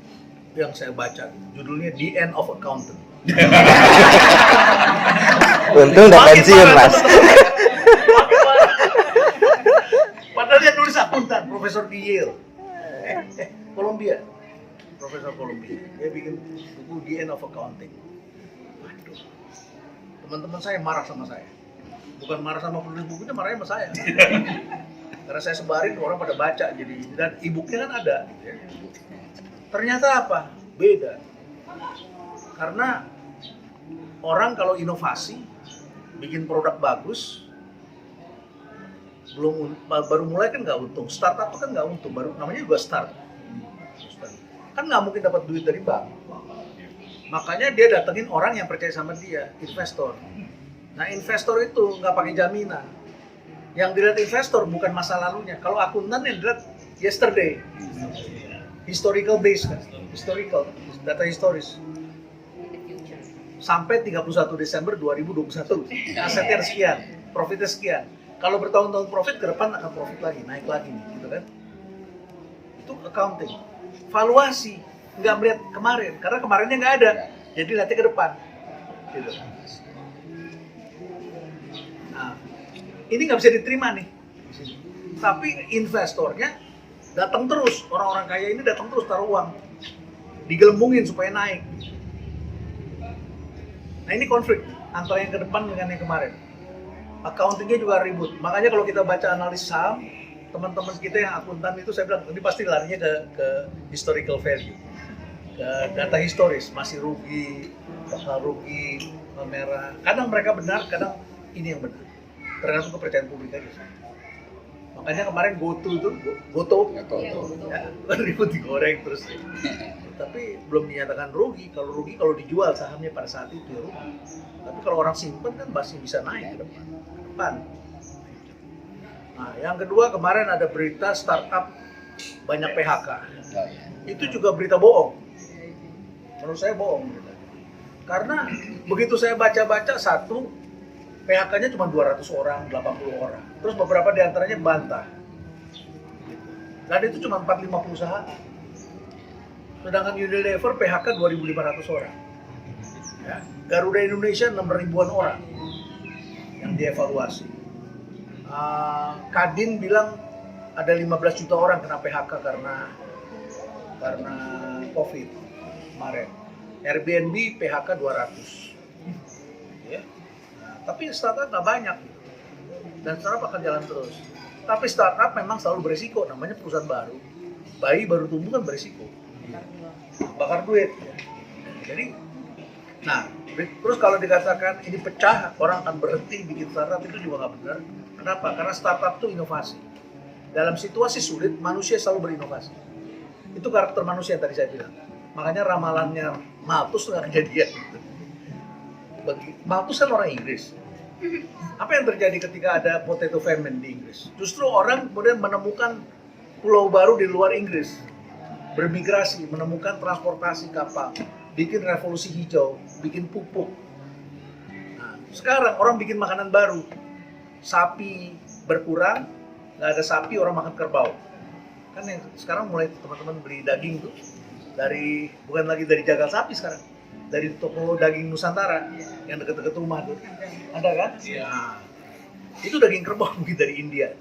yang saya baca, judulnya The End of Accountant. Untung udah pensiun, Mas. Padahal dia nulis akuntan, profesor di Yale, Columbia, profesor Columbia. Dia bikin buku The End of Accounting. Waduh, teman-teman saya marah sama saya. Bukan marah sama penulis bukunya, marahnya sama saya. Karena saya sebarin, orang pada baca, jadi dan e-booknya kan ada. Ternyata apa? Beda. Karena orang kalau inovasi, bikin produk bagus, baru mulai kan nggak untung. Startup itu kan nggak untung, baru namanya juga start. Kan nggak mungkin dapat duit dari bank. Makanya dia datengin orang yang percaya sama dia, investor. Nah, investor itu nggak pakai jaminan. Yang dilihat investor bukan masa lalunya. Kalau akuntan yang dilihat yesterday, historical base kan, historical, data historis. Sampai 31 Desember 2021, asetnya sekian, profitnya sekian. Kalau bertahun-tahun profit, ke depan akan profit lagi, naik lagi nih, gitu kan? Itu accounting. Valuasi, nggak melihat kemarin, karena kemarinnya nggak ada, jadi lihatnya ke depan. Gitu. Nah, ini nggak bisa diterima nih. Tapi investornya datang terus, orang-orang kaya ini datang terus taruh uang, digelembungin supaya naik. Nah, ini konflik antara yang ke depan dengan yang kemarin. Accountingnya juga ribut. Makanya kalau kita baca analis saham, teman-teman kita yang akuntan itu saya bilang ini pasti larinya ke historical value, ke data historis, masih rugi, bakal rugi, merah. Kadang mereka benar, kadang ini yang benar. Tergantung kepercayaan publik aja. Makanya kemarin Goto ya, ribut digoreng terus. Tapi belum dinyatakan rugi. Kalau rugi, kalau dijual sahamnya pada saat itu ya rugi. Tapi kalau orang simpen kan masih bisa naik ke depan. Nah, yang kedua kemarin ada berita startup banyak PHK. Itu juga berita bohong. Menurut saya bohong. Karena begitu saya baca-baca, satu PHK-nya cuma 200 orang, 80 orang. Terus beberapa diantaranya bantah. Dan itu cuma 45 perusahaan. Sedangkan Unilever PHK 2.500 orang. Ya. Garuda Indonesia 6.000-an orang yang dievaluasi. Kadin bilang ada 15 juta orang kena PHK karena COVID kemarin. Airbnb PHK 200. Ya. Nah, tapi startup nggak banyak. Dan startup akan jalan terus. Tapi startup memang selalu beresiko, namanya perusahaan baru. Bayi baru tumbuh kan beresiko. Bakar duit. Jadi, nah, terus kalau dikatakan ini pecah, orang akan berhenti bikin startup, itu juga nggak benar. Kenapa? Karena startup itu inovasi. Dalam situasi sulit, manusia selalu berinovasi. Itu karakter manusia yang tadi saya bilang. Makanya ramalannya Malthus nggak kejadian. Malthus kan orang Inggris. Apa yang terjadi ketika ada potato famine di Inggris? Justru orang kemudian menemukan pulau baru di luar Inggris. Bermigrasi, menemukan transportasi kapal, bikin revolusi hijau, bikin pupuk. Nah, sekarang orang bikin makanan baru. Sapi berkurang, nggak ada sapi, orang makan kerbau. Kan yang sekarang mulai teman-teman beli daging tuh bukan lagi dari jagal sapi sekarang, dari toko daging Nusantara yang deket-deket rumah tuh. Ada kan? Iya. Nah, itu daging kerbau mungkin dari India.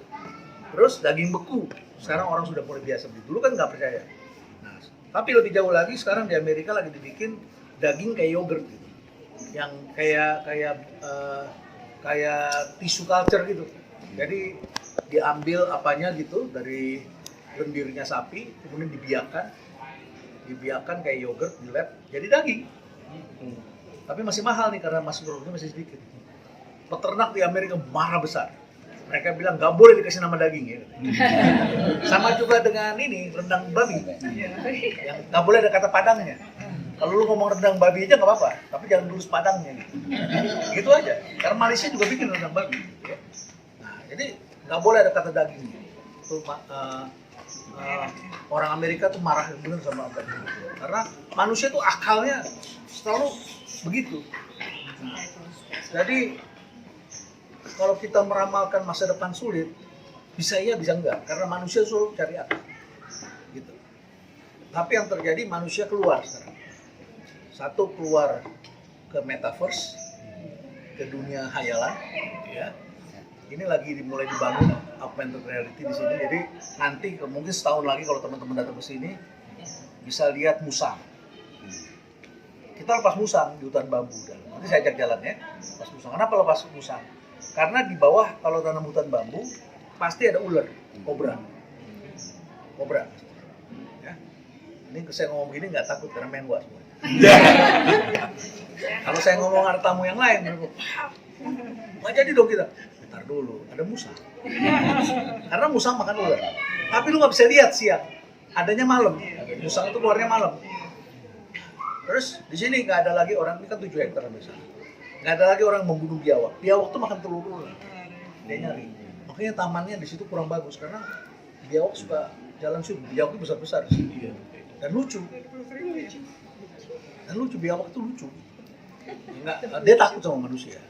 Terus daging beku. Sekarang orang sudah mulai biasa beli. Dulu kan nggak percaya. Nah, Tapi lebih jauh lagi sekarang di Amerika lagi dibikin daging kayak yogurt gitu. Yang kayak tisu culture gitu. Jadi diambil apanya gitu dari lendirnya sapi, kemudian dibiarkan kayak yogurt di lab jadi daging. Tapi masih mahal nih karena masih produknya masih sedikit. Peternak di Amerika marah besar. Mereka bilang nggak boleh dikasih nama daging ya. Sama juga dengan ini rendang babi, yang nggak boleh ada kata padangnya. Kalau lu ngomong rendang babi aja nggak apa-apa, tapi jangan tulis padangnya gitu. Gitu aja. Karena Malaysia juga bikin rendang babi. Ya. Nah, jadi nggak boleh ada kata dagingnya. Itu orang Amerika tuh marah bener sama apa itu. Karena manusia tuh akalnya selalu begitu. Nah, jadi kalau kita meramalkan masa depan sulit, bisa iya bisa enggak, karena manusia selalu cari akal. Gitu. Tapi yang terjadi manusia keluar sekarang. Satu keluar ke metaverse, ke dunia hayalan, ya. Ini lagi dimulai dibangun augmented reality di sini. Jadi nanti mungkin setahun lagi kalau teman-teman datang ke sini bisa lihat musang. Kita lepas musang di hutan bambu. Nanti saya ajak jalan ya, lepas musang. Kenapa lepas musang? Karena di bawah kalau tanam hutan bambu pasti ada ular, kobra. Ya. Ini saya ngomong gini nggak takut karena main was. Kalau saya ngomong ada tamu yang lain, nggak jadi dong kita. Bentar dulu, ada musang. Karena musang makan ular. Tapi lu nggak bisa lihat siang, adanya malam. Musang itu keluarnya malam. Terus di sini nggak ada lagi orang, ini kan 7 hektar misalnya. Nggak ada lagi orang membunuh biawak. Biawak tuh makan telur ular. Dia nyari. Makanya tamannya di situ kurang bagus karena biawak suka jalan situ. Biawak itu besar-besar di sini. Dan lucu. Biawak itu lucu. Dia takut sama manusia.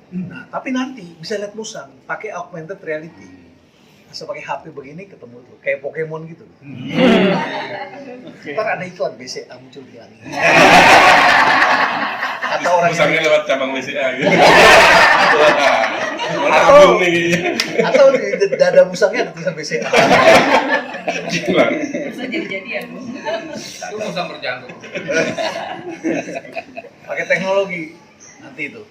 Nah, tapi nanti bisa lihat musang pakai augmented reality. Asal pakai HP begini ketemu tuh, kayak Pokemon gitu. Ntar ada iklan BCA muncul di langit. Atau orang musangnya lewat cabang BCA gitu. Atau di dada musangnya ada tulisan BCA. Gitu lah. Bisa jadi-jadian. Itu musang berjanggut. Pakai teknologi nanti itu.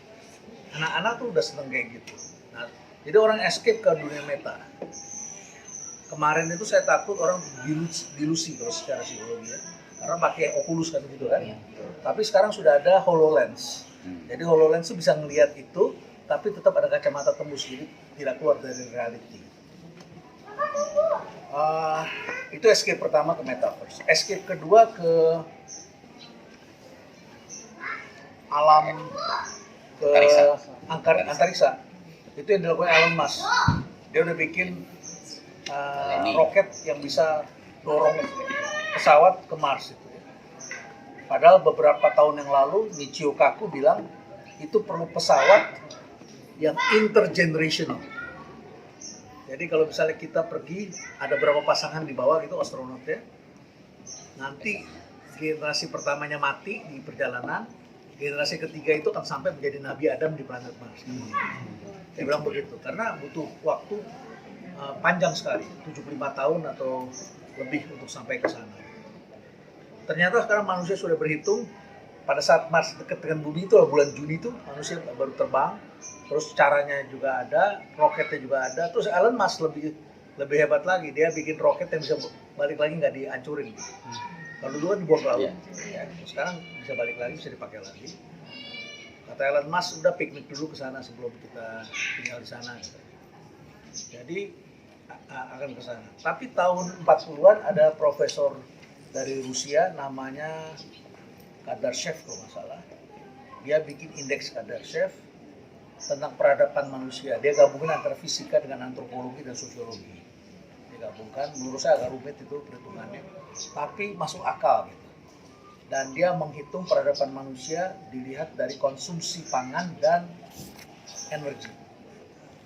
Anak-anak tuh udah seneng kayak gitu. Nah, jadi orang escape ke dunia meta. Kemarin itu saya takut orang dilusi kalau secara psikologi ya. Karena pakai Oculus kan gitu kan. Tapi sekarang sudah ada HoloLens. Jadi HoloLens itu bisa ngelihat itu, tapi tetap ada kacamata tembus, jadi tidak keluar dari reality. Itu escape pertama ke metaverse. Escape kedua ke alam, ke antariksa. Itu yang dilakukan Elon Musk. Dia udah bikin roket yang bisa dorong pesawat ke Mars itu. Padahal beberapa tahun yang lalu Michio Kaku bilang itu perlu pesawat yang intergenerational. Jadi kalau misalnya kita pergi ada berapa pasangan di bawah gitu astronotnya, nanti generasi pertamanya mati di perjalanan, generasi ketiga itu akan sampai menjadi Nabi Adam di planet Mars. Dia bilang begitu karena butuh waktu panjang sekali, 75 tahun atau lebih untuk sampai ke sana. Ternyata sekarang manusia sudah berhitung pada saat Mars dekat dengan bumi itu bulan Juni itu manusia baru terbang, terus caranya juga ada, roketnya juga ada. Terus Elon Musk lebih hebat lagi, dia bikin roket yang bisa balik lagi nggak dihancurin. Kalau dulu kan dibuang ke laut, ya, sekarang bisa balik lagi, bisa dipakai lagi. Kata Elon Musk udah piknik dulu ke sana sebelum kita tinggal di sana. Gitu. Jadi akan ke sana. Tapi tahun 40-an ada profesor dari Rusia namanya Kardashev kalau nggak salah. Dia bikin indeks Kardashev tentang peradaban manusia. Dia gabungin antara fisika dengan antropologi dan sosiologi. Dia gabungkan, menurut saya agak rumit itu perhitungannya. Tapi masuk akal gitu. Dan dia menghitung peradaban manusia dilihat dari konsumsi pangan dan energi.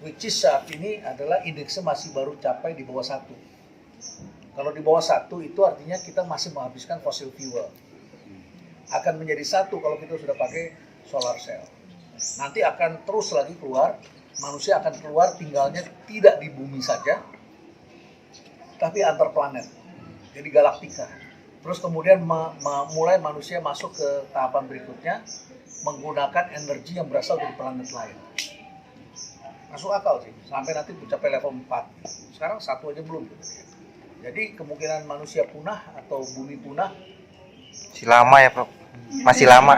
Which is saat ini adalah indeksnya masih baru capai di bawah 1. Kalau di bawah 1 itu artinya kita masih menghabiskan fossil fuel. Akan menjadi 1 kalau kita sudah pakai solar cell. Nanti akan terus lagi keluar, manusia akan keluar tinggalnya tidak di bumi saja, tapi antar planet. Jadi galaktika. Terus kemudian mulai manusia masuk ke tahapan berikutnya menggunakan energi yang berasal dari planet lain. Masuk akal sih, sampai nanti mencapai level 4. Sekarang 1 aja belum. Jadi kemungkinan manusia punah atau bumi punah Masih lama ya, Prof. Masih lama.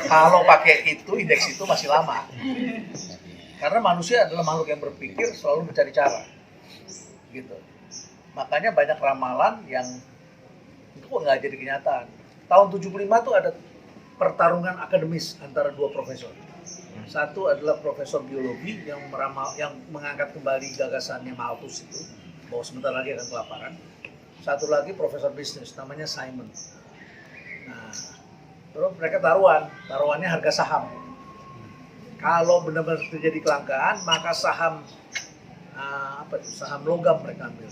kalau pakai itu, indeks itu masih lama. Karena manusia adalah makhluk yang berpikir, selalu mencari cara. Gitu. Makanya banyak ramalan yang itu nggak jadi kenyataan. Tahun 75 tuh ada pertarungan akademis antara 2 profesor. Satu adalah profesor biologi yang mengangkat kembali gagasannya Malthus itu, bahwa sebentar lagi akan kelaparan. Satu lagi profesor bisnis namanya Simon. Nah, terus mereka taruhannya harga saham. Kalau benar-benar terjadi kelangkaan, maka saham saham logam mereka ambil.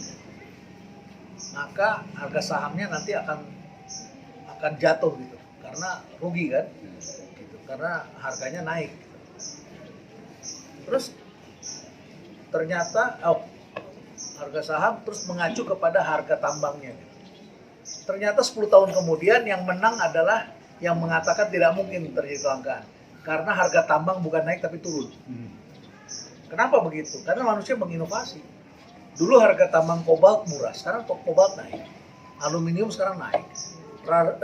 Maka harga sahamnya nanti akan jatuh gitu, karena rugi kan, gitu, karena harganya naik. Terus ternyata harga saham terus mengacu kepada harga tambangnya. Ternyata 10 tahun kemudian yang menang adalah yang mengatakan tidak mungkin terjadi kelangkaan, karena harga tambang bukan naik tapi turun. Kenapa begitu? Karena manusia menginovasi. Dulu harga tambang kobalt murah, sekarang kobalt naik. Aluminium sekarang naik. Rare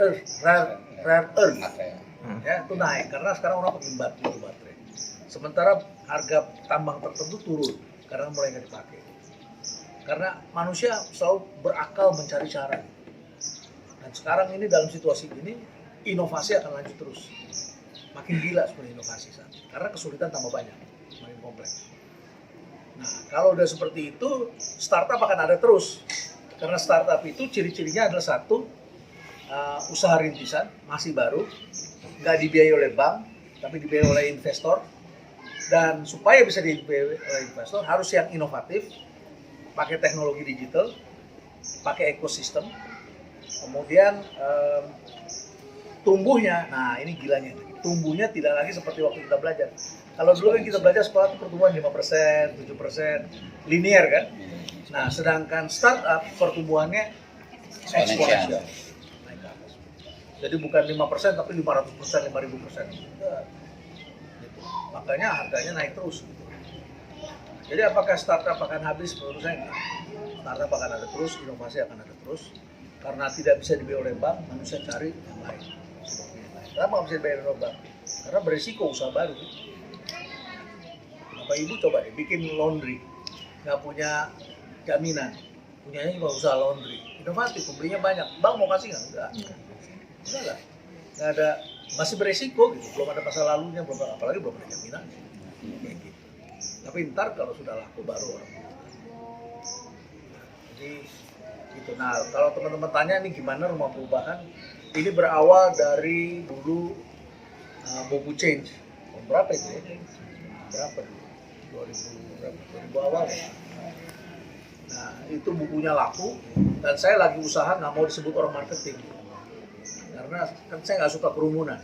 earth ya, itu naik karena sekarang orang pakai baterai. Sementara harga tambang tertentu turun karena mulai nggak dipakai. Karena manusia selalu berakal mencari cara. Dan sekarang ini dalam situasi ini, inovasi akan lanjut terus. Makin gila sebenarnya inovasi saat ini. Karena kesulitan tambah banyak, makin kompleks. Nah, kalau udah seperti itu, startup akan ada terus. Karena startup itu ciri-cirinya adalah satu, usaha rintisan, masih baru, nggak dibiayai oleh bank, tapi dibiayai oleh investor. Dan supaya bisa dibiayai oleh investor, harus yang inovatif, pakai teknologi digital, pakai ekosistem, kemudian tumbuhnya, nah ini gilanya, tumbuhnya tidak lagi seperti waktu kita belajar. Kalau dulu kan kita belajar sekolah itu pertumbuhan 5%, 7%, linear kan. Nah, sedangkan startup pertumbuhannya eksponensial. Naik ke atas. Jadi bukan 5% tapi 500%, 5.000%. Gitu. Makanya harganya naik terus. Jadi apakah startup akan habis? Menurut saya enggak. Startup akan ada terus, inovasi akan ada terus. Karena tidak bisa dibiayai oleh bank, manusia cari yang lain. Kenapa nggak bisa dibiayai oleh bank? Karena berisiko usaha baru. Bapak Ibu coba deh bikin laundry, nggak punya jaminan, punyanya cuma usaha laundry, inovatif, pembelinya banyak, bank mau kasih nggak? Enggak lah, nggak ada, masih beresiko gitu, belum ada masa lalunya, apalagi belum ada jaminan, kayak gitu. Tapi ntar kalau sudah laku baru orang. Jadi gitu. Nah, kalau teman-teman tanya nih gimana rumah perubahan, ini berawal dari dulu buku Change, berapa itu ya? Berapa dulu? 2000 awal ya. Nah, itu bukunya laku dan saya lagi usaha nggak mau disebut orang marketing karena kan saya nggak suka kerumunan.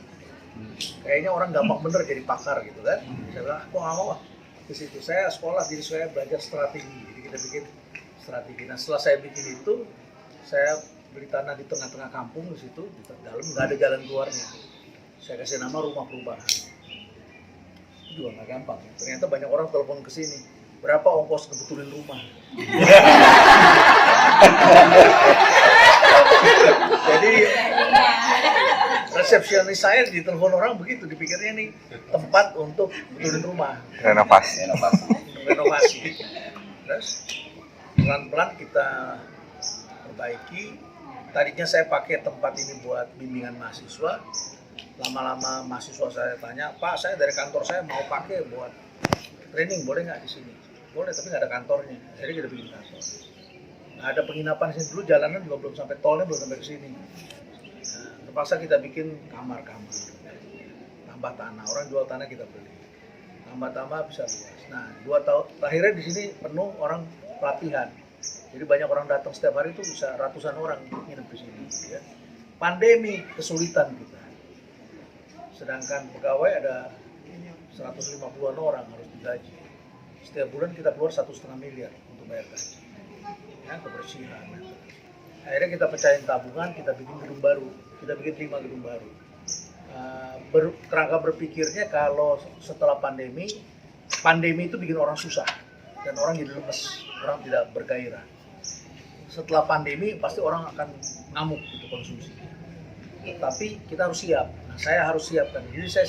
Kayaknya orang gampang bener jadi pakar gitu kan. Saya bilang aku nggak mau ke situ. Saya sekolah jadi saya belajar strategi. Jadi kita bikin strategi. Nah, setelah saya bikin itu, saya beli tanah di tengah-tengah kampung di situ, di dalam nggak ada jalan keluarnya. Saya kasih nama rumah perubahan. Itu juga nggak gampang. Ternyata banyak orang telepon ke sini. Berapa ongkos ngebetulin rumah? Jadi resepsionis saya ditelepon orang begitu, dipikirnya nih tempat untuk betulin rumah. Renovasi. Terus pelan-pelan kita perbaiki. Tadinya saya pakai tempat ini buat bimbingan mahasiswa. Lama-lama mahasiswa saya tanya, Pak, saya dari kantor saya mau pakai buat training, boleh nggak di sini? Boleh, tapi nggak ada kantornya. Jadi kita bikin kantor. Nah, ada penginapan di sini dulu, jalanan juga belum sampai, tolnya belum sampai ke sini. Nah, terpaksa kita bikin kamar-kamar, tambah tanah. Orang jual tanah kita beli, tambah-tambah bisa luas. Nah, 2 tahun terakhirnya di sini penuh orang pelatihan. Jadi banyak orang datang setiap hari itu bisa ratusan orang nginep di sini. Ya. Pandemi kesulitan kita. Sedangkan pegawai ada 150-an orang harus digaji. Setiap bulan kita keluar 1,5 miliar untuk bayar gaji. Ya, kebersihan. Akhirnya kita pecahin tabungan, kita bikin gedung baru, kita bikin 5 gedung baru. Kerangka berpikirnya kalau setelah pandemi itu bikin orang susah dan orang jadi lemes, orang tidak bergairah. Setelah pandemi pasti orang akan ngamuk gitu konsumsi. Tapi kita harus siap. Nah, saya harus siapkan. Jadi saya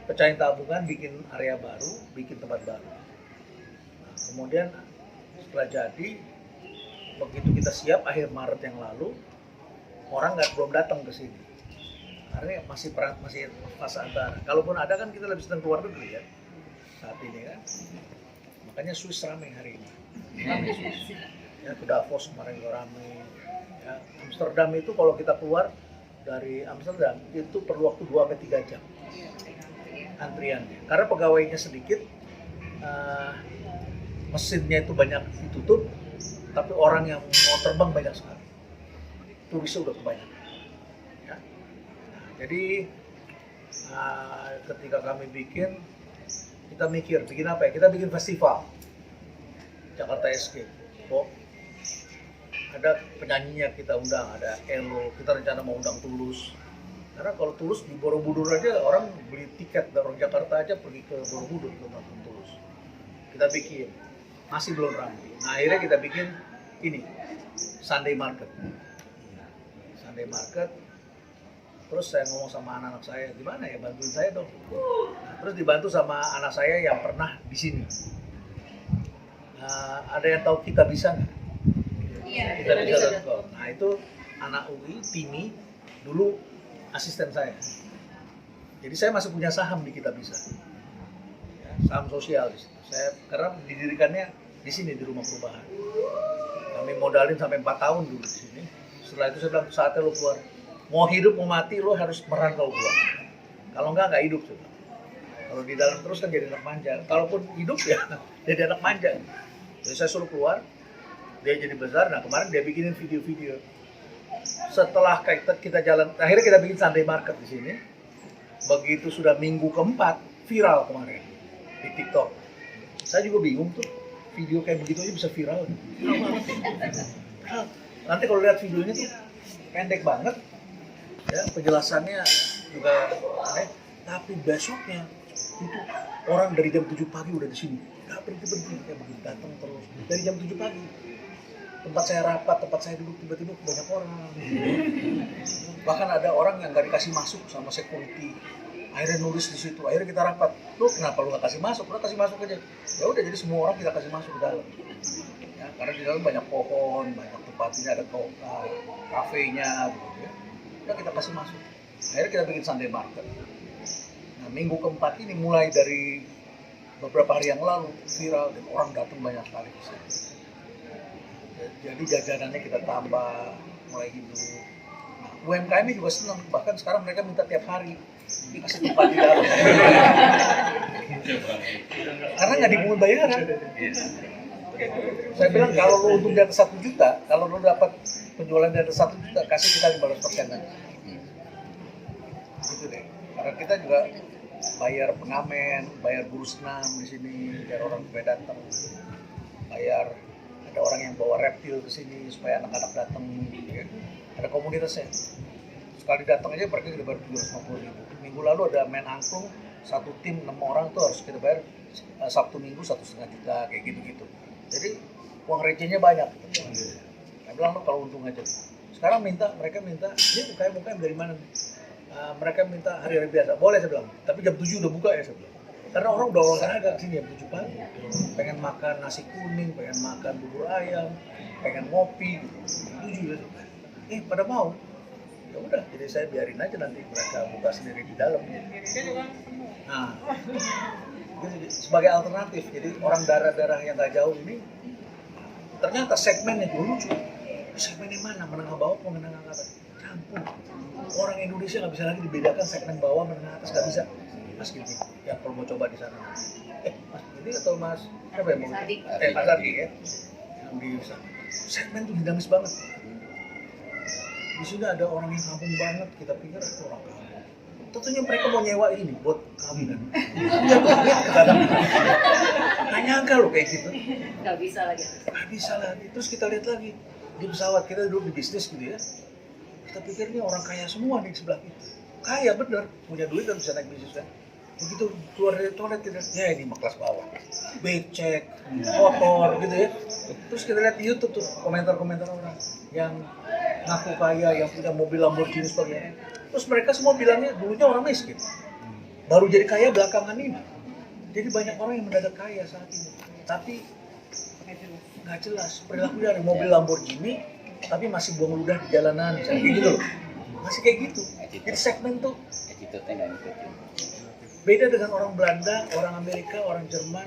pecahin tabungan, bikin area baru, bikin tempat baru. Nah, kemudian setelah jadi, begitu kita siap akhir Maret yang lalu, orang belum datang ke sini. Karena masih fase antara. Kalaupun ada kan kita lebih senang keluar negeri ya saat ini kan. Makanya Swiss ramai hari ini. Ramai Swiss. Ya, ke Davos kemarin juga ramai. Ya, Amsterdam itu kalau kita keluar dari Amsterdam itu perlu waktu 2-3 jam antriannya. Karena pegawainya sedikit, mesinnya itu banyak ditutup, tapi orang yang mau terbang banyak sekali. Turisnya udah kebanyakan. Ya. Nah, jadi ketika kami bikin, kita mikir bikin apa ya? Kita bikin festival Jakarta Escape. Ada penyanyinya kita undang, ada Elo, kita rencana mau undang Tulus. Karena kalau Tulus di Borobudur aja orang beli tiket dari orang Jakarta aja pergi ke Borobudur untuk nonton Tulus. Kita bikin, masih belum ramai. Nah akhirnya kita bikin ini, Sunday Market. Sunday Market. Terus saya ngomong sama anak-anak saya, gimana ya bantuin saya dong. Nah, terus dibantu sama anak saya yang pernah di sini. Ada yang tahu Kita Bisa nggak? Iya, Kita Bisa.com. Nah itu anak UI, Timi, dulu asisten saya. Jadi saya masih punya saham di Kita Bisa. Ya, saham sosial di situ. Saya karena didirikannya di sini di rumah perubahan. Kami modalin sampai 4 tahun dulu di sini. Setelah itu saya bilang saatnya lo keluar. Mau hidup mau mati lo harus merantau keluar. Kalau nggak hidup tuh. Kalau di dalam terus kan jadi anak manja. Kalaupun hidup ya jadi anak manja. Jadi saya suruh keluar. Dia jadi besar. Nah kemarin dia bikinin video-video. Setelah kita jalan, akhirnya kita bikin Sunday Market di sini. Begitu sudah minggu keempat, viral kemarin di TikTok. Saya juga bingung tuh, video kayak begitu aja bisa viral. Nanti kalau lihat videonya tuh pendek banget, ya penjelasannya juga aneh. Tapi besoknya itu orang dari jam 7 pagi udah di sini, nggak berhenti kayak begitu datang terus dari jam 7 pagi. Tempat saya rapat, tempat saya duduk tiba-tiba banyak orang. Bahkan ada orang yang nggak dikasih masuk sama security. Akhirnya nulis di situ. Akhirnya kita rapat. Lu kenapa lu nggak kasih masuk? Lu kasih masuk aja. Ya udah jadi semua orang kita kasih masuk ke dalam. Ya, karena di dalam banyak pohon, banyak tempat ini ada kafenya, gitu ya. Udah kita kasih masuk. Akhirnya kita bikin Sunday Market. Nah minggu keempat ini mulai dari beberapa hari yang lalu viral dan orang datang banyak sekali ke sini. Jadi jajanannya kita tambah, mulai hidup. Nah, UMKM juga senang, bahkan sekarang mereka minta tiap hari dikasih tempat di dalam. Karena nggak dipungut bayaran. Saya bilang kalau lo untung di atas 1 juta, kalau lo dapat penjualan di atas 1 juta, kasih kita 15% aja. Gitu deh. Karena kita juga bayar pengamen, bayar guru senam di sini, biar orang supaya datang, bayar. Ada orang yang bawa reptil ke sini supaya anak-anak datang, ya. Ada komunitasnya. Sekali datang aja mereka kita bayar 750.000. Minggu lalu ada main angklung, satu tim 6 orang tuh harus kita bayar Sabtu Minggu 1,5 juta kayak gitu-gitu. Jadi uang recehnya banyak. Saya bilang lo kalau untung aja. Sekarang mereka minta, ini UKM dari mana? Mereka minta hari-hari biasa. Boleh saya bilang, tapi jam 7 udah buka ya saya bilang. Karena orang udah olahraga kesini jam 7 pagi, pengen makan nasi kuning, pengen makan bubur ayam, pengen ngopi, gitu. 7 ya. Pada mau. Ya udah, jadi saya biarin aja nanti mereka buka sendiri di dalam. Nah, jadi sebagai alternatif, jadi orang daerah-daerah yang nggak jauh ini, ternyata segmennya juga lucu. Segmennya mana? Menengah bawah atau menengah atas? Campur. Orang Indonesia nggak bisa lagi dibedakan segmen bawah, menengah atas, nggak bisa. Mas Gini, ya kalau mau coba di sana. Mas Gini atau Mas siapa yang mau? Mas Adi ya, yang di sana. Segmen tuh dinamis banget. Di sini ada orang yang kampung banget, kita pikir itu orang kampung. Tentunya mereka mau nyewa ini buat kawinan. Nggak nyangka loh kayak gitu. Nggak bisa lagi. Nggak bisa lagi. Terus kita lihat lagi, di pesawat kita duduk di bisnis gitu ya. Kita pikir ini orang kaya semua nih di sebelah kita. Kaya bener, punya duit dan bisa naik bisnis kan. Begitu keluar dari toilet kita, ya ini mah kelas bawah. Becek, kotor gitu ya. Terus kita lihat di YouTube tuh komentar-komentar orang yang ngaku kaya, yang punya mobil Lamborghini sebagainya. Terus mereka semua bilangnya dulunya orang miskin. Baru jadi kaya belakangan ini. Jadi banyak orang yang mendadak kaya saat ini. Tapi nggak jelas perilakunya, ada mobil Lamborghini tapi masih buang ludah di jalanan misalnya gitu loh. Masih kayak gitu. Jadi segmen tuh beda dengan orang Belanda, orang Amerika, orang Jerman.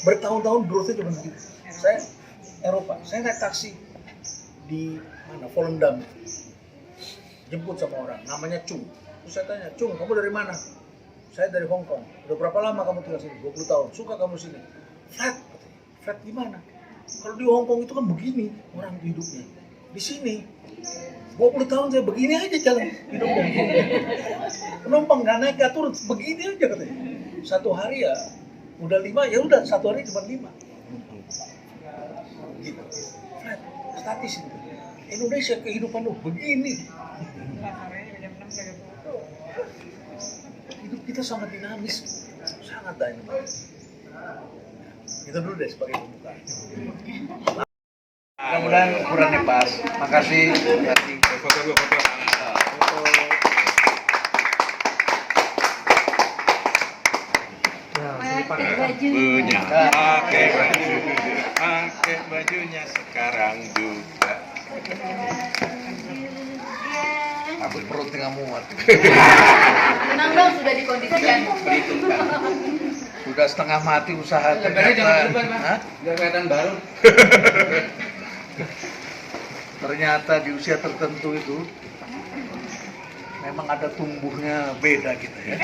Bertahun-tahun growth-nya cuma begitu. Saya Eropa, saya naik taksi di mana? Volendam. Jemput sama orang, namanya Chung. Terus saya tanya, Chung, kamu dari mana? Saya dari Hong Kong. Udah berapa lama kamu tinggal sini? 20 tahun. Suka kamu sini? Flat. Flat gimana? Kalau di Hong Kong itu kan begini orang hidupnya. Di sini 20 tahun saya begini aja jalan hidupnya. Penumpang nggak naik nggak turun, begini aja katanya. Satu hari ya udah 5, ya udah satu hari cuma 5. Gitu. Flat, statis itu. Indonesia kehidupan lu begini. Hidup kita sangat dinamis, sangat dinamis. Itu dulu deh sebagai pembuka. Mudah-mudahan ukurannya pas. Makasih. Foto dulu, foto. Bajunya, pakai bajunya sekarang juga. Ambil perut tengah muat. Tenang dong, sudah dikondisikan. Sudah setengah mati usaha Jangan ternyata. depan, Mas. Hah? Udah kelihatan baru. Ternyata di usia tertentu itu memang ada tumbuhnya beda kita ya.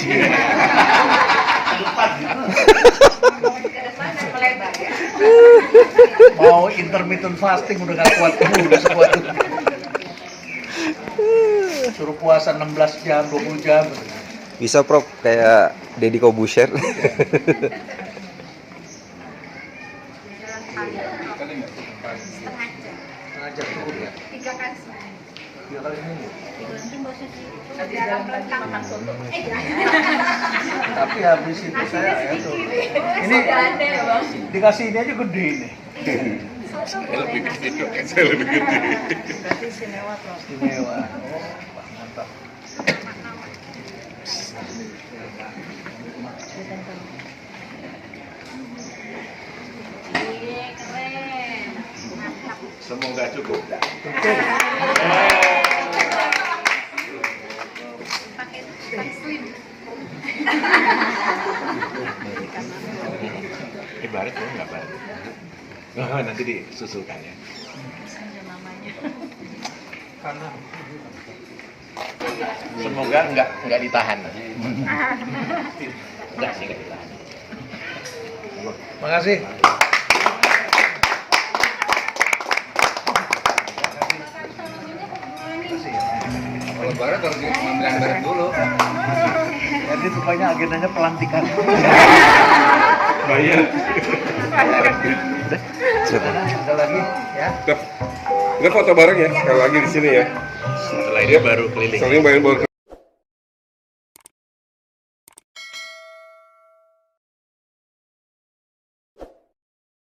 Ke depan dan melebar ya. Mau intermittent fasting udah gak kuat udah sekuat itu. Suruh puasa 16 jam, 20 jam. Bisa Prof, kayak Deddy Kobusher. Setengah jam cukup ya. 3 kali seminggu. 3 kali seminggu. Habis jalan lagi makan soto. Tapi habis itu saya ya tuh. Ini Ada ya bang. dikasih ini aja gede nih. Saya lebih gede, saya lebih gede. Berarti istimewa bro. Istimewa. Oh, mantap. Iya keren. Mantap. Semoga cukup. Pakai slim. Baret lo nggak baret? Nanti disusulkan ya. Semoga nggak ditahan. Nggak sih, nggak ditahan. Makasih. Kalau barat harus pengambilan barat dulu. Jadi rupanya agendanya pelantikan. Bayar. Ada lagi ya. Kita foto bareng ya, sekali lagi di sini ya. Setelah ini baru keliling. Soalnya baru